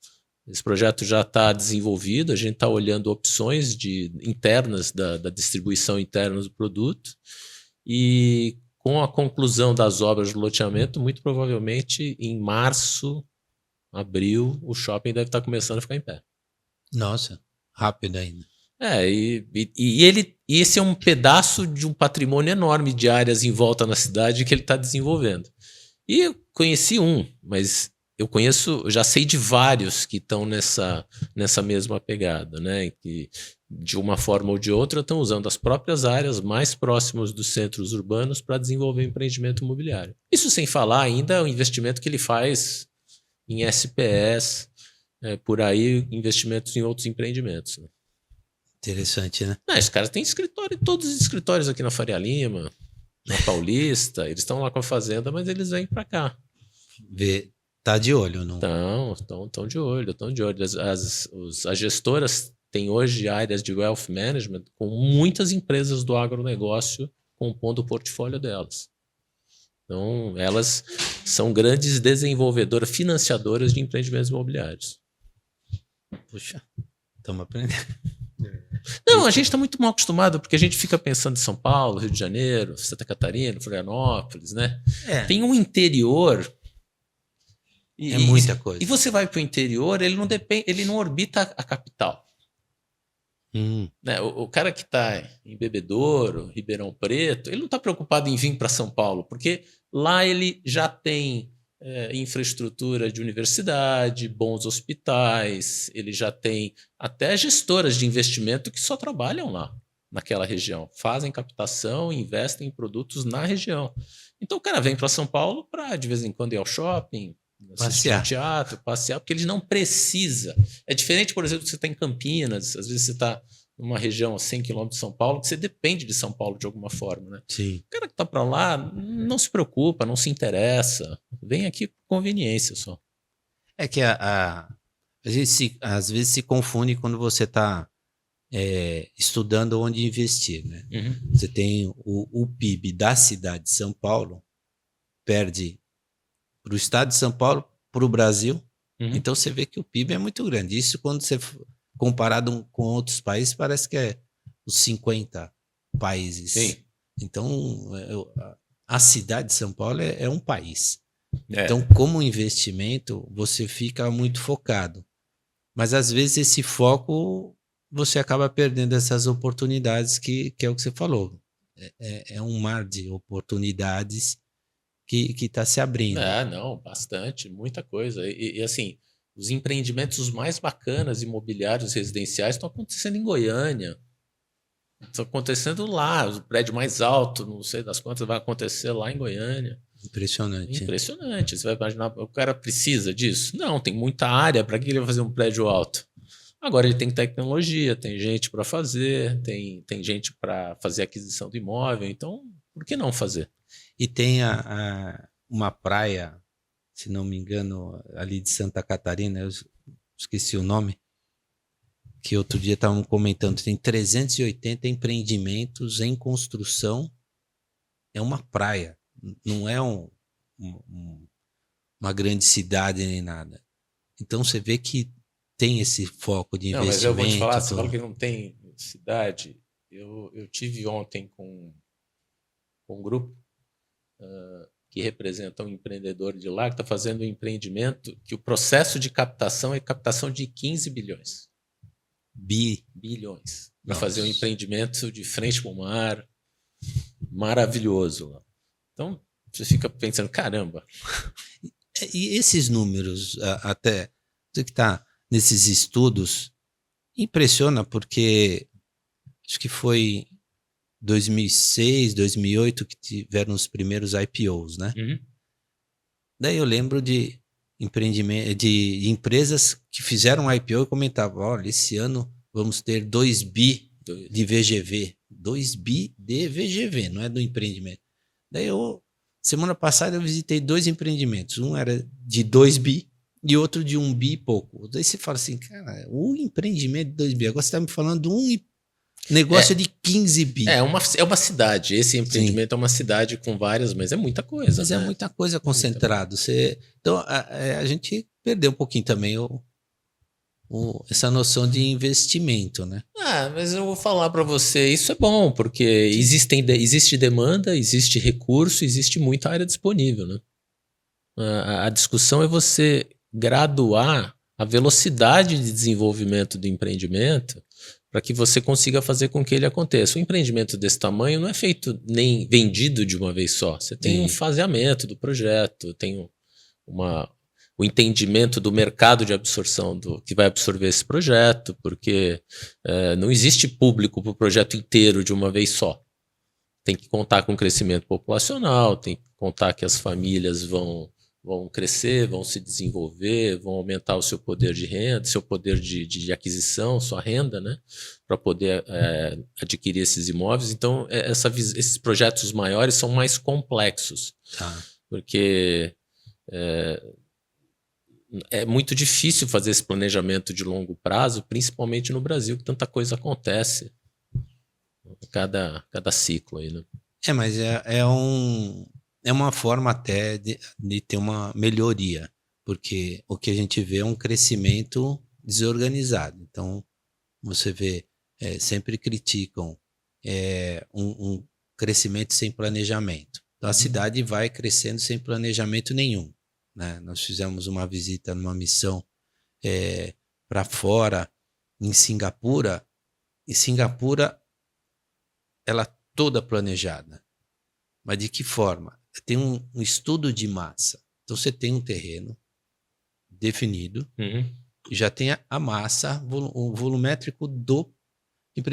Esse projeto já está desenvolvido, a gente está olhando opções internas da distribuição interna do produto e com a conclusão das obras de loteamento, muito provavelmente em março abril, o shopping deve estar começando a ficar em pé. Nossa, rápido ainda. E esse é um pedaço de um patrimônio enorme de áreas em volta na cidade que ele está desenvolvendo. E eu conheci mas eu já sei de vários que estão nessa mesma pegada, né? Que de uma forma ou de outra estão usando as próprias áreas mais próximas dos centros urbanos para desenvolver empreendimento imobiliário. Isso sem falar ainda o investimento que ele faz em SPS, por aí investimentos em outros empreendimentos, né? Interessante, né? Os caras têm escritório, todos os escritórios aqui na Faria Lima, na Paulista, eles estão lá com a fazenda, mas eles vêm para cá. Tá de olho, não? Estão de olho. As gestoras têm hoje áreas de wealth management com muitas empresas do agronegócio compondo o portfólio delas. Então, elas são grandes desenvolvedoras, financiadoras de empreendimentos imobiliários. Puxa, estamos aprendendo. Não, a gente está muito mal acostumado, porque a gente fica pensando em São Paulo, Rio de Janeiro, Santa Catarina, Florianópolis, né? Tem um interior. É muita coisa. E você vai para o interior, ele não orbita a capital. Né? O cara que está em Bebedouro, Ribeirão Preto, ele não está preocupado em vir para São Paulo, porque lá ele já tem infraestrutura de universidade, bons hospitais, ele já tem até gestoras de investimento que só trabalham lá, naquela região. Fazem captação, investem em produtos na região. Então o cara vem para São Paulo para, de vez em quando, ir ao shopping, assistir ao teatro, passear, porque ele não precisa. É diferente, por exemplo, você está em Campinas, às vezes você está numa região a 100 km de São Paulo, que você depende de São Paulo de alguma forma, né? Sim. O cara que está para lá não se preocupa, não se interessa, vem aqui por conveniência só. É que a gente às vezes se confunde quando você está estudando onde investir, né? Uhum. Você tem o PIB da cidade de São Paulo, perde para o estado de São Paulo, para o Brasil. Uhum. Então você vê que o PIB é muito grande. Isso, quando você comparado com outros países, parece que é os 50 países. Sim. Então a cidade de São Paulo é um país. É. Então, como investimento, você fica muito focado. Mas às vezes esse foco você acaba perdendo essas oportunidades que é o que você falou. É um mar de oportunidades que está se abrindo. Não, bastante, muita coisa. E assim, os empreendimentos mais bacanas imobiliários residenciais estão acontecendo em Goiânia. Estão acontecendo lá, o prédio mais alto, não sei das quantas, vai acontecer lá em Goiânia. Impressionante. Impressionante. Você vai imaginar, o cara precisa disso? Não, tem muita área, para que ele vai fazer um prédio alto? Agora ele tem tecnologia, tem gente para fazer, tem gente para fazer aquisição do imóvel, então por que não fazer? E tem uma praia, se não me engano, ali de Santa Catarina, eu esqueci o nome, que outro dia estavam comentando, tem 380 empreendimentos em construção, é uma praia, não é uma grande cidade nem nada. Então você vê que tem esse foco de investimento. Não, mas eu vou te falar, você fala que não tem cidade. Eu tive ontem com um grupo que representa um empreendedor de lá que está fazendo um empreendimento que o processo de captação é captação de 15 bilhões. Bilhões. Para fazer um empreendimento de frente para o mar, maravilhoso lá. Então, você fica pensando, caramba. E esses números, até você que está nesses estudos, impressiona porque acho que foi 2006, 2008 que tiveram os primeiros IPOs, né? Uhum. Daí eu lembro de empresas que fizeram um IPO e comentavam, olha, esse ano vamos ter 2 bi de VGV. 2 bi de VGV, não é do empreendimento. Daí semana passada eu visitei 2 empreendimentos. Um era de 2 bi e outro de 1 bi e pouco. Daí você fala assim, cara, o empreendimento de 2 bi. Agora você está me falando de um negócio de 15 bi. É uma cidade. Esse empreendimento é uma cidade com várias, mas é muita coisa. Mas né? é muita coisa concentrado. Então a gente perdeu um pouquinho também essa noção de investimento, né? Mas eu vou falar para você, isso é bom, porque existe demanda, existe recurso, existe muita área disponível, né? A discussão é você graduar a velocidade de desenvolvimento do empreendimento para que você consiga fazer com que ele aconteça. Um empreendimento desse tamanho não é feito nem vendido de uma vez só. Você tem um faseamento do projeto, tem o entendimento do mercado de absorção que vai absorver esse projeto, porque não existe público para o projeto inteiro de uma vez só. Tem que contar com crescimento populacional, tem que contar que as famílias vão crescer, vão se desenvolver, vão aumentar o seu poder de renda, seu poder de aquisição, sua renda, né, para poder adquirir esses imóveis. Então, esses projetos maiores são mais complexos, porque é muito difícil fazer esse planejamento de longo prazo, principalmente no Brasil, que tanta coisa acontece cada ciclo aí, né? Mas é uma forma até de ter uma melhoria, porque o que a gente vê é um crescimento desorganizado. Então, você vê, sempre criticam um crescimento sem planejamento. Então, a cidade vai crescendo sem planejamento nenhum, né? Nós fizemos uma visita numa missão para fora, em Singapura, e Singapura, ela toda planejada. Mas de que forma? Tem um estudo de massa. Então você tem um terreno definido, e já tem a massa, o volumétrico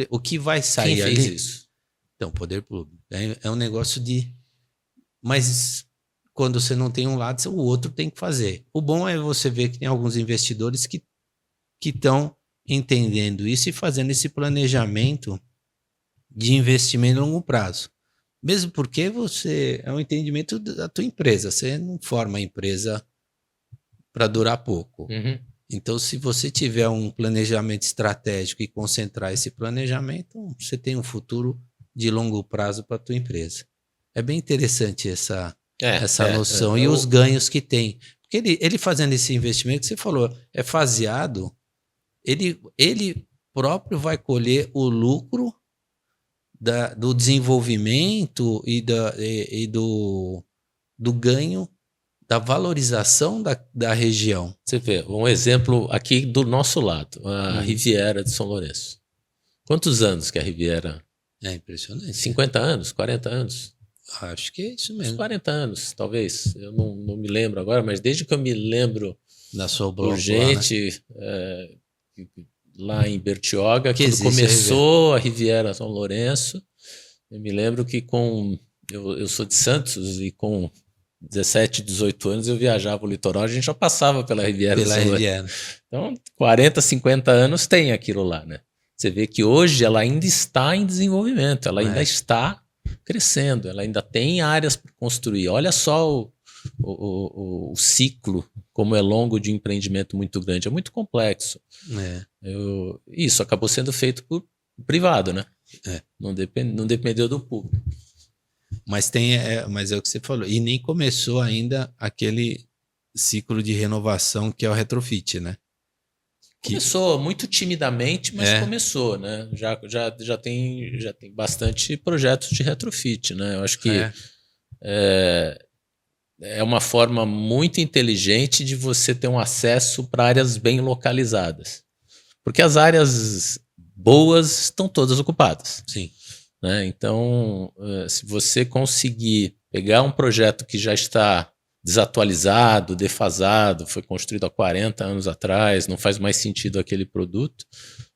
o que vai sair. Quem fez isso? Então, poder público. É um negócio mas quando você não tem um lado, o outro tem que fazer. O bom é você ver que tem alguns investidores que estão entendendo isso e fazendo esse planejamento de investimento a longo prazo. Mesmo porque é um entendimento da tua empresa. Você não forma a empresa para durar pouco. Então, se você tiver um planejamento estratégico e concentrar esse planejamento, você tem um futuro de longo prazo para a tua empresa. É bem interessante essa noção e os ganhos que tem. Porque ele fazendo esse investimento que você falou, é faseado, ele próprio vai colher o lucro do desenvolvimento e do ganho, da valorização da região. Você vê, um exemplo aqui do nosso lado, a Riviera de São Lourenço. Quantos anos que a Riviera... É impressionante. 50 anos, 40 anos? Acho que é isso mesmo. Uns 40 anos, talvez. Eu não me lembro agora, mas desde que eu me lembro da sua blog, por gente... lá em Bertioga, que quando começou a Riviera São Lourenço, eu me lembro que eu sou de Santos e com 17, 18 anos eu viajava o litoral, a gente já passava pela Riviera São Lourenço. Então, 40, 50 anos tem aquilo lá, né? Você vê que hoje ela ainda está em desenvolvimento, ela ainda está crescendo, ela ainda tem áreas para construir. Olha só o ciclo, como é longo de empreendimento muito grande, é muito complexo. Isso acabou sendo feito por privado, né? Não dependeu do público. Mas mas é o que você falou, e nem começou ainda aquele ciclo de renovação que é o retrofit, né? Começou muito timidamente, mas começou, né? Já tem bastante projetos de retrofit, né? Eu acho que é uma forma muito inteligente de você ter um acesso para áreas bem localizadas. Porque as áreas boas estão todas ocupadas. Sim. Né? Então, se você conseguir pegar um projeto que já está desatualizado, defasado, foi construído há 40 anos atrás, não faz mais sentido aquele produto,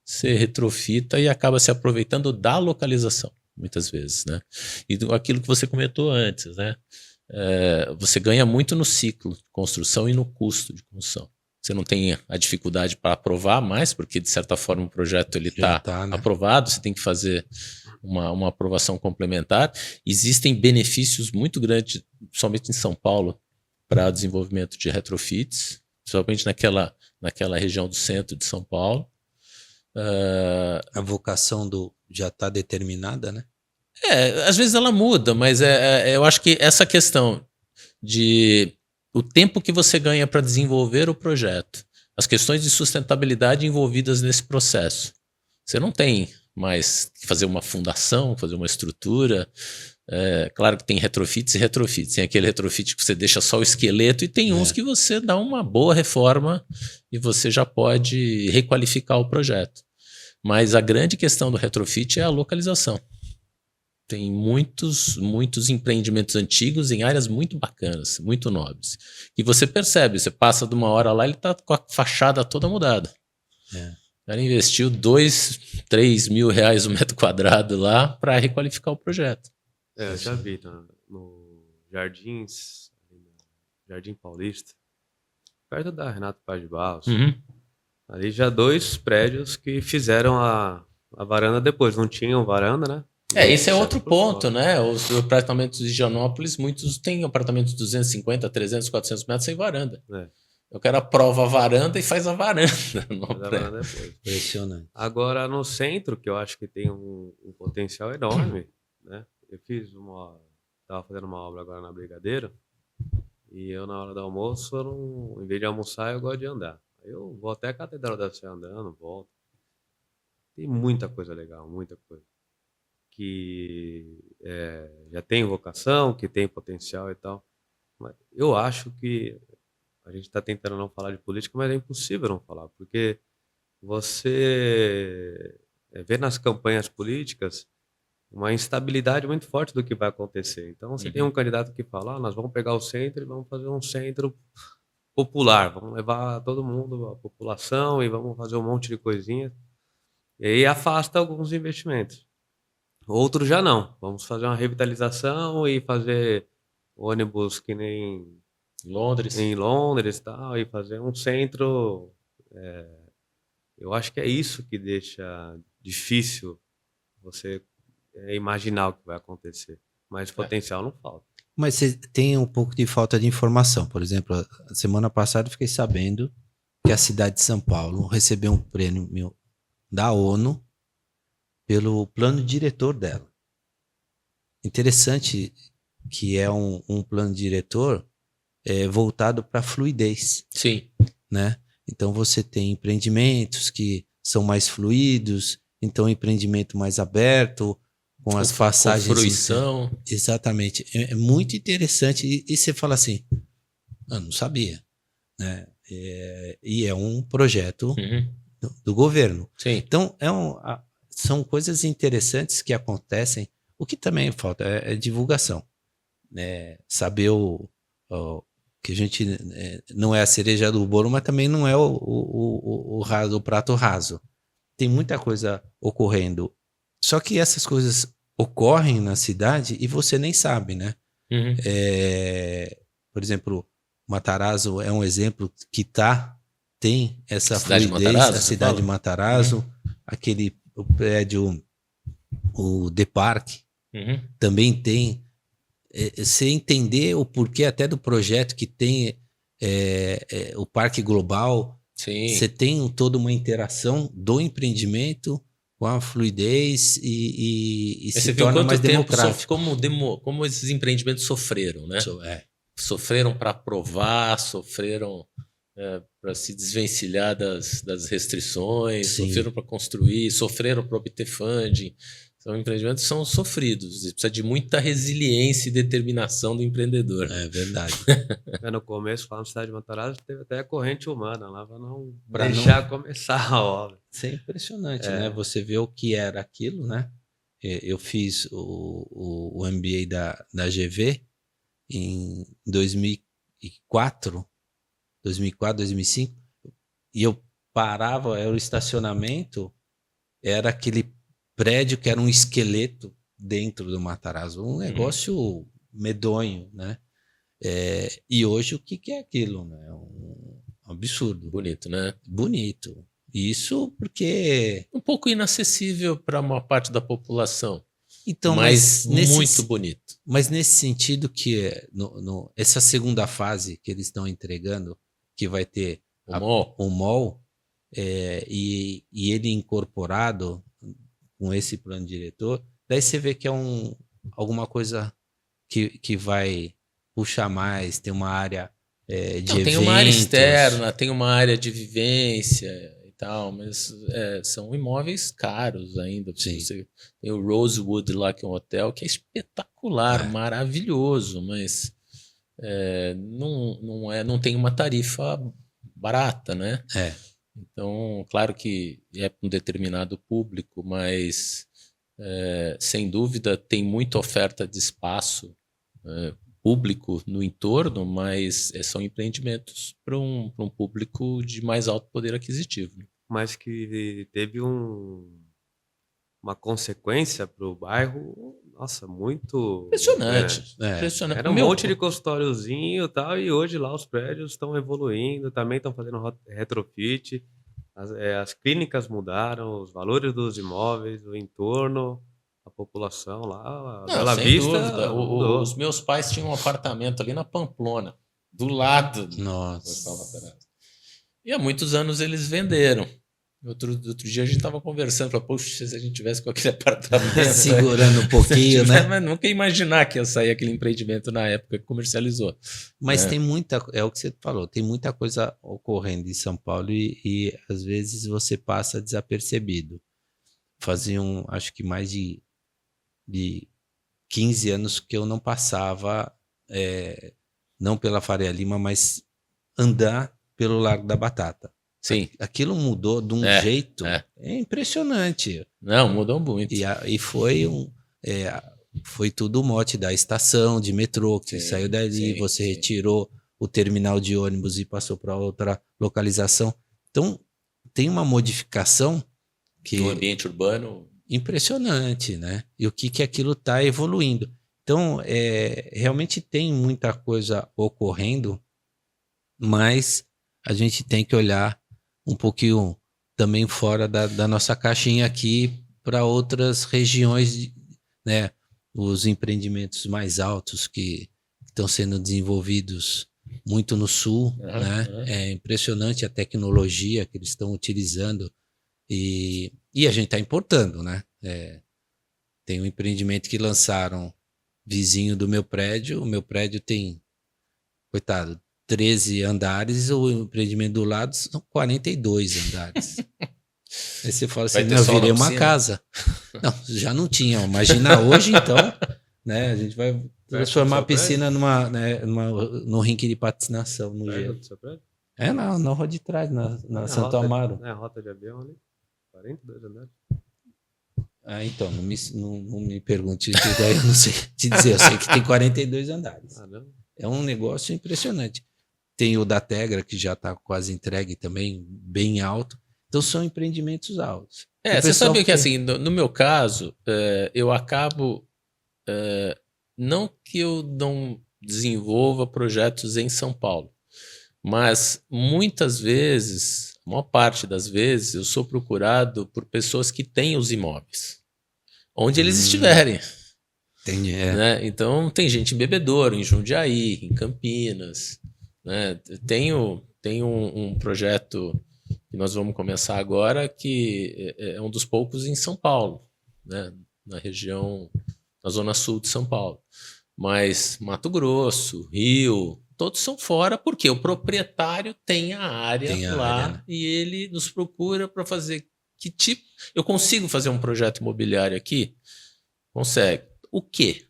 você retrofita e acaba se aproveitando da localização, muitas vezes. Né? E aquilo que você comentou antes, né? Você ganha muito no ciclo de construção e no custo de construção. Você não tem a dificuldade para aprovar mais, porque de certa forma o projeto está né? aprovado, você tem que fazer uma aprovação complementar. Existem benefícios muito grandes, somente em São Paulo, para o desenvolvimento de retrofits, principalmente naquela região do centro de São Paulo. A vocação já está determinada, né? Às vezes ela muda, mas eu acho que essa questão de o tempo que você ganha para desenvolver o projeto, as questões de sustentabilidade envolvidas nesse processo. Você não tem mais que fazer uma fundação, fazer uma estrutura. Claro que tem retrofits e retrofits. Tem aquele retrofit que você deixa só o esqueleto e tem uns que você dá uma boa reforma e você já pode requalificar o projeto. Mas a grande questão do retrofit é a localização. Tem muitos empreendimentos antigos em áreas muito bacanas, muito nobres. E você percebe, você passa de uma hora lá, ele está com a fachada toda mudada. O cara investiu 2, 3 mil reais o metro quadrado lá para requalificar o projeto. Eu já vi no Jardim Paulista, perto da Renato Paz de Barros. Ali já 2 prédios que fizeram a varanda depois. Não tinham varanda, né? Esse é outro ponto, né? Os apartamentos de Higienópolis, muitos têm apartamentos de 250, 300, 400 metros sem varanda. O cara aprova a varanda e faz a varanda. Impressionante. Agora, no centro, que eu acho que tem um potencial enorme, né? Eu estava fazendo uma obra agora na Brigadeiro, e eu, na hora do almoço, em vez de almoçar, eu gosto de andar. Eu vou até a Catedral da Sé andando, volto. Tem muita coisa legal, muita coisa. Que já tem vocação, que tem potencial e tal. Mas eu acho que a gente está tentando não falar de política, mas é impossível não falar, porque você vê nas campanhas políticas uma instabilidade muito forte do que vai acontecer. Então, você tem um candidato que fala, nós vamos pegar o centro e vamos fazer um centro popular, vamos levar todo mundo, a população, e vamos fazer um monte de coisinhas. E aí afasta alguns investimentos. Outros já não. Vamos fazer uma revitalização e fazer ônibus que nem em Londres e tal, e fazer um centro. Eu acho que é isso que deixa difícil você imaginar o que vai acontecer. Mas potencial não falta. Mas você tem um pouco de falta de informação. Por exemplo, a semana passada eu fiquei sabendo que a cidade de São Paulo recebeu um prêmio da ONU pelo plano diretor dela. Interessante que é um plano diretor voltado para fluidez. Sim. Né? Então você tem empreendimentos que são mais fluidos, então empreendimento mais aberto, com as passagens... Com fruição. Exatamente. É muito interessante. E você fala assim, eu não sabia. Né? E é um projeto do governo. Sim. Então, são coisas interessantes que acontecem. O que também falta é divulgação. Né? Saber que a gente não é a cereja do bolo, mas também não é o prato raso. Tem muita coisa ocorrendo. Só que essas coisas ocorrem na cidade e você nem sabe, né? Por exemplo, Matarazzo é um exemplo que tem essa fluidez, a cidade de Matarazzo, o prédio, o The Park, também tem. Você entender o porquê até do projeto que tem o Parque Global, você tem toda uma interação do empreendimento com a fluidez e se torna mais democrático. Como esses empreendimentos sofreram, né? Sofreram para aprovar, sofreram para se desvencilhar das restrições, sofreram para construir, sofreram para obter funding. São empreendimentos que são sofridos. Precisa de muita resiliência e determinação do empreendedor. É verdade. No começo, lá na cidade de Matarazzo, teve até a corrente humana lá para deixar começar a obra. Isso é impressionante, né? Você vê o que era aquilo, né? Eu fiz o MBA da GV em 2004, 2005, e eu parava, era o estacionamento, era aquele prédio que era um esqueleto dentro do Matarazzo, um negócio medonho, né? E hoje o que é aquilo, né? Um absurdo. Bonito, né? Bonito. Isso porque... um pouco inacessível para uma parte da população. Então, mas muito bonito. Mas nesse sentido que essa segunda fase que eles estão entregando, que vai ter o mall, e ele incorporado com esse plano diretor, daí você vê que é alguma coisa que vai puxar mais, tem uma área de eventos. Tem uma área externa, tem uma área de vivência. tal, mas são imóveis caros ainda. Sim. Você tem o Rosewood lá, que é um hotel que é espetacular, maravilhoso, mas não tem uma tarifa barata, né? Então, claro que é para um determinado público, mas sem dúvida tem muita oferta de espaço público no entorno, mas são empreendimentos para um público de mais alto poder aquisitivo. Mas que teve uma consequência para o bairro, nossa, muito... Impressionante. Impressionante. Era um monte de consultóriozinho e tal, e hoje lá os prédios estão evoluindo, também estão fazendo retrofit, as clínicas mudaram, os valores dos imóveis, o entorno, a população lá, a Bela Vista. Os meus pais tinham um apartamento ali na Pamplona, do lado. Nossa. E há muitos anos eles venderam. Outro dia a gente estava conversando, falou, poxa, se a gente tivesse com aquele apartamento... Segurando um pouquinho, né? Mas nunca ia imaginar que ia sair aquele empreendimento na época que comercializou. Mas tem muita... É o que você falou, tem muita coisa ocorrendo em São Paulo e às vezes você passa desapercebido. Faziam, acho que mais de 15 anos que eu não passava, não pela Faria Lima, mas andar pelo Largo da Batata. Sim. Aquilo mudou de um jeito impressionante. Não, mudou muito. E foi foi tudo o mote da estação de metrô, que saiu dali, você retirou o terminal de ônibus e passou para outra localização. Então, tem uma modificação que... No ambiente urbano... Impressionante, né? E o que aquilo está evoluindo. Então, realmente tem muita coisa ocorrendo, mas a gente tem que olhar um pouquinho também fora da nossa caixinha aqui para outras regiões, né? Os empreendimentos mais altos que estão sendo desenvolvidos muito no sul, né? É impressionante a tecnologia que eles estão utilizando e a gente está importando, né? Tem um empreendimento que lançaram vizinho do meu prédio, o meu prédio tem, coitado, 13 andares, o empreendimento do lado são 42 andares. Aí você fala assim, eu virei uma casa. Não, já não tinha. Imagina hoje, então, né? A gente vai transformar a piscina num rink de patinação no gelo. Na rua de trás, na Santo Amaro. É a rota de avião ali, 42 andares. Então, não me pergunte, daí eu não sei te dizer, eu sei que tem 42 andares. É um negócio impressionante. Tem o da Tegra, que já está quase entregue também, bem alto. Então, são empreendimentos altos. Você sabe que, assim, no meu caso, eu acabo... não que eu não desenvolva projetos em São Paulo, mas muitas vezes, a maior parte das vezes, eu sou procurado por pessoas que têm os imóveis, onde eles estiverem. Entendi, né? Então, tem gente em Bebedouro, em Jundiaí, em Campinas... né? Tem um projeto que nós vamos começar agora que é um dos poucos em São Paulo, né? Na região, na zona sul de São Paulo. Mas Mato Grosso, Rio, todos são fora porque o proprietário tem a área lá, né? E ele nos procura para fazer que tipo... Eu consigo fazer um projeto imobiliário aqui? Consegue. O quê?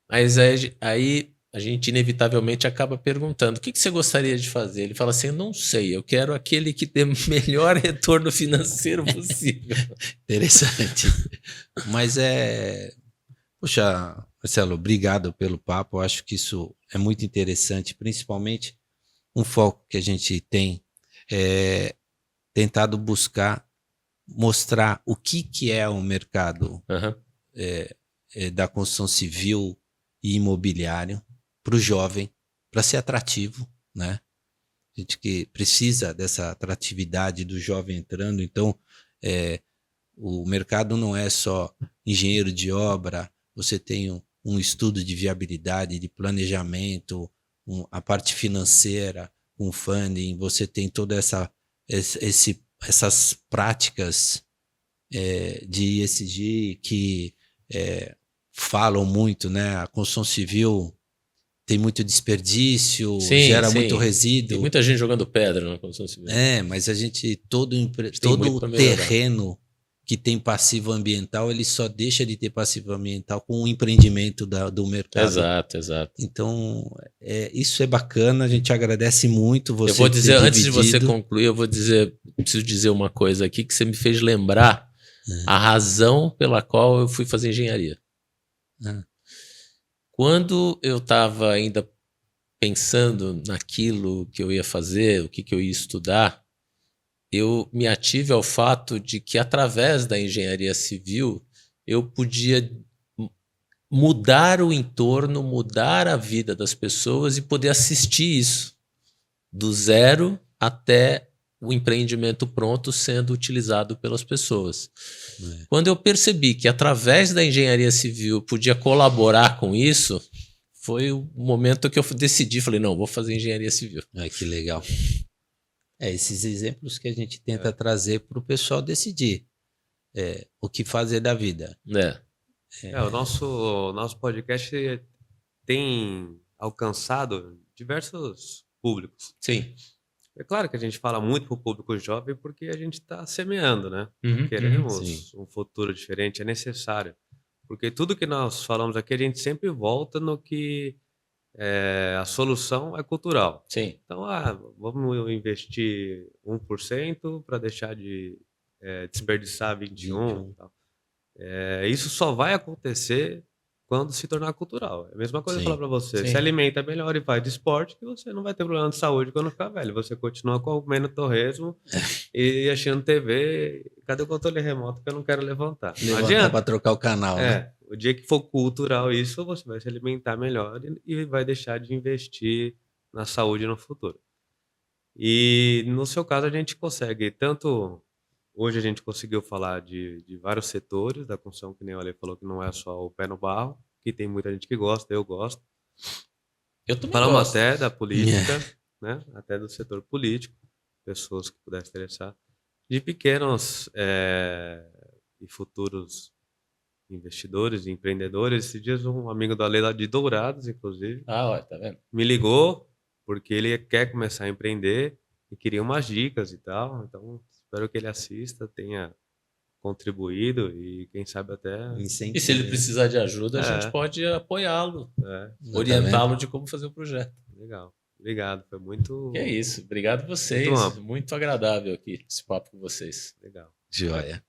Mas aí a gente inevitavelmente acaba perguntando, o que você gostaria de fazer? Ele fala assim, eu não sei, eu quero aquele que dê melhor retorno financeiro possível. Interessante. Mas Poxa, Marcelo, obrigado pelo papo, eu acho que isso é muito interessante, principalmente um foco que a gente tem tentado mostrar o que é o mercado da construção civil e imobiliário para o jovem, para ser atrativo, né? A gente que precisa dessa atratividade do jovem entrando. Então, o mercado não é só engenheiro de obra, você tem um estudo de viabilidade, de planejamento, a parte financeira, um funding, você tem toda essas práticas de ESG que falam muito, né? A construção civil tem muito desperdício, Sim, gera sim. muito Tem resíduo. muita gente jogando pedra na construção civil. Mas a gente, todo muito o pra melhorar. terreno que tem passivo ambiental, ele só deixa de ter passivo ambiental com o empreendimento do mercado. Exato, exato. Então, isso é bacana, a gente agradece muito você Eu vou dizer, ter antes de você dividido. concluir, preciso dizer uma coisa aqui que você me fez lembrar a razão pela qual eu fui fazer engenharia. Ah. Quando eu estava ainda pensando naquilo que eu ia fazer, o que eu ia estudar, eu me ative ao fato de que, através da engenharia civil, eu podia mudar o entorno, mudar a vida das pessoas e poder assistir isso do zero até o empreendimento pronto sendo utilizado pelas pessoas. Quando eu percebi que, através da engenharia civil, eu podia colaborar com isso, foi o momento que eu decidi, falei, não, vou fazer engenharia civil. Que legal. Esses exemplos que a gente tenta trazer para o pessoal decidir o que fazer da vida. O nosso podcast tem alcançado diversos públicos. Sim. É claro que a gente fala muito para o público jovem porque a gente está semeando, né? Queremos um futuro diferente, é necessário. Porque tudo que nós falamos aqui, a gente sempre volta no que a solução é cultural. Sim. Então, vamos investir 1% para deixar de desperdiçar 21%. Tal. Isso só vai acontecer quando se tornar cultural. É a mesma coisa que eu falar para você. Sim. Se alimenta melhor e faz de esporte, que você não vai ter problema de saúde quando ficar velho. Você continua comendo torresmo e assistindo TV. Cadê o controle remoto que eu não quero levantar? Não adianta. Para trocar o canal, né? O dia que for cultural isso, você vai se alimentar melhor e vai deixar de investir na saúde no futuro. E no seu caso a gente consegue tanto... Hoje a gente conseguiu falar de vários setores da construção, que nem o Ale falou, que não é só o pé no barro, que tem muita gente que gosta, eu gosto. Eu também Falamos gosto. até da política, né? Até do setor político, pessoas que pudessem interessar, de pequenos e futuros investidores e empreendedores. Esses dias um amigo do Ale lá de Dourados, inclusive, tá vendo? me ligou porque ele quer começar a empreender e queria umas dicas e tal, então... Espero que ele assista, tenha contribuído e quem sabe até... E se ele precisar de ajuda, a gente pode apoiá-lo, orientá-lo de como fazer o projeto. Legal. Obrigado, foi muito... Que é isso. Obrigado a vocês. Muito agradável aqui esse papo com vocês. Legal. Joia.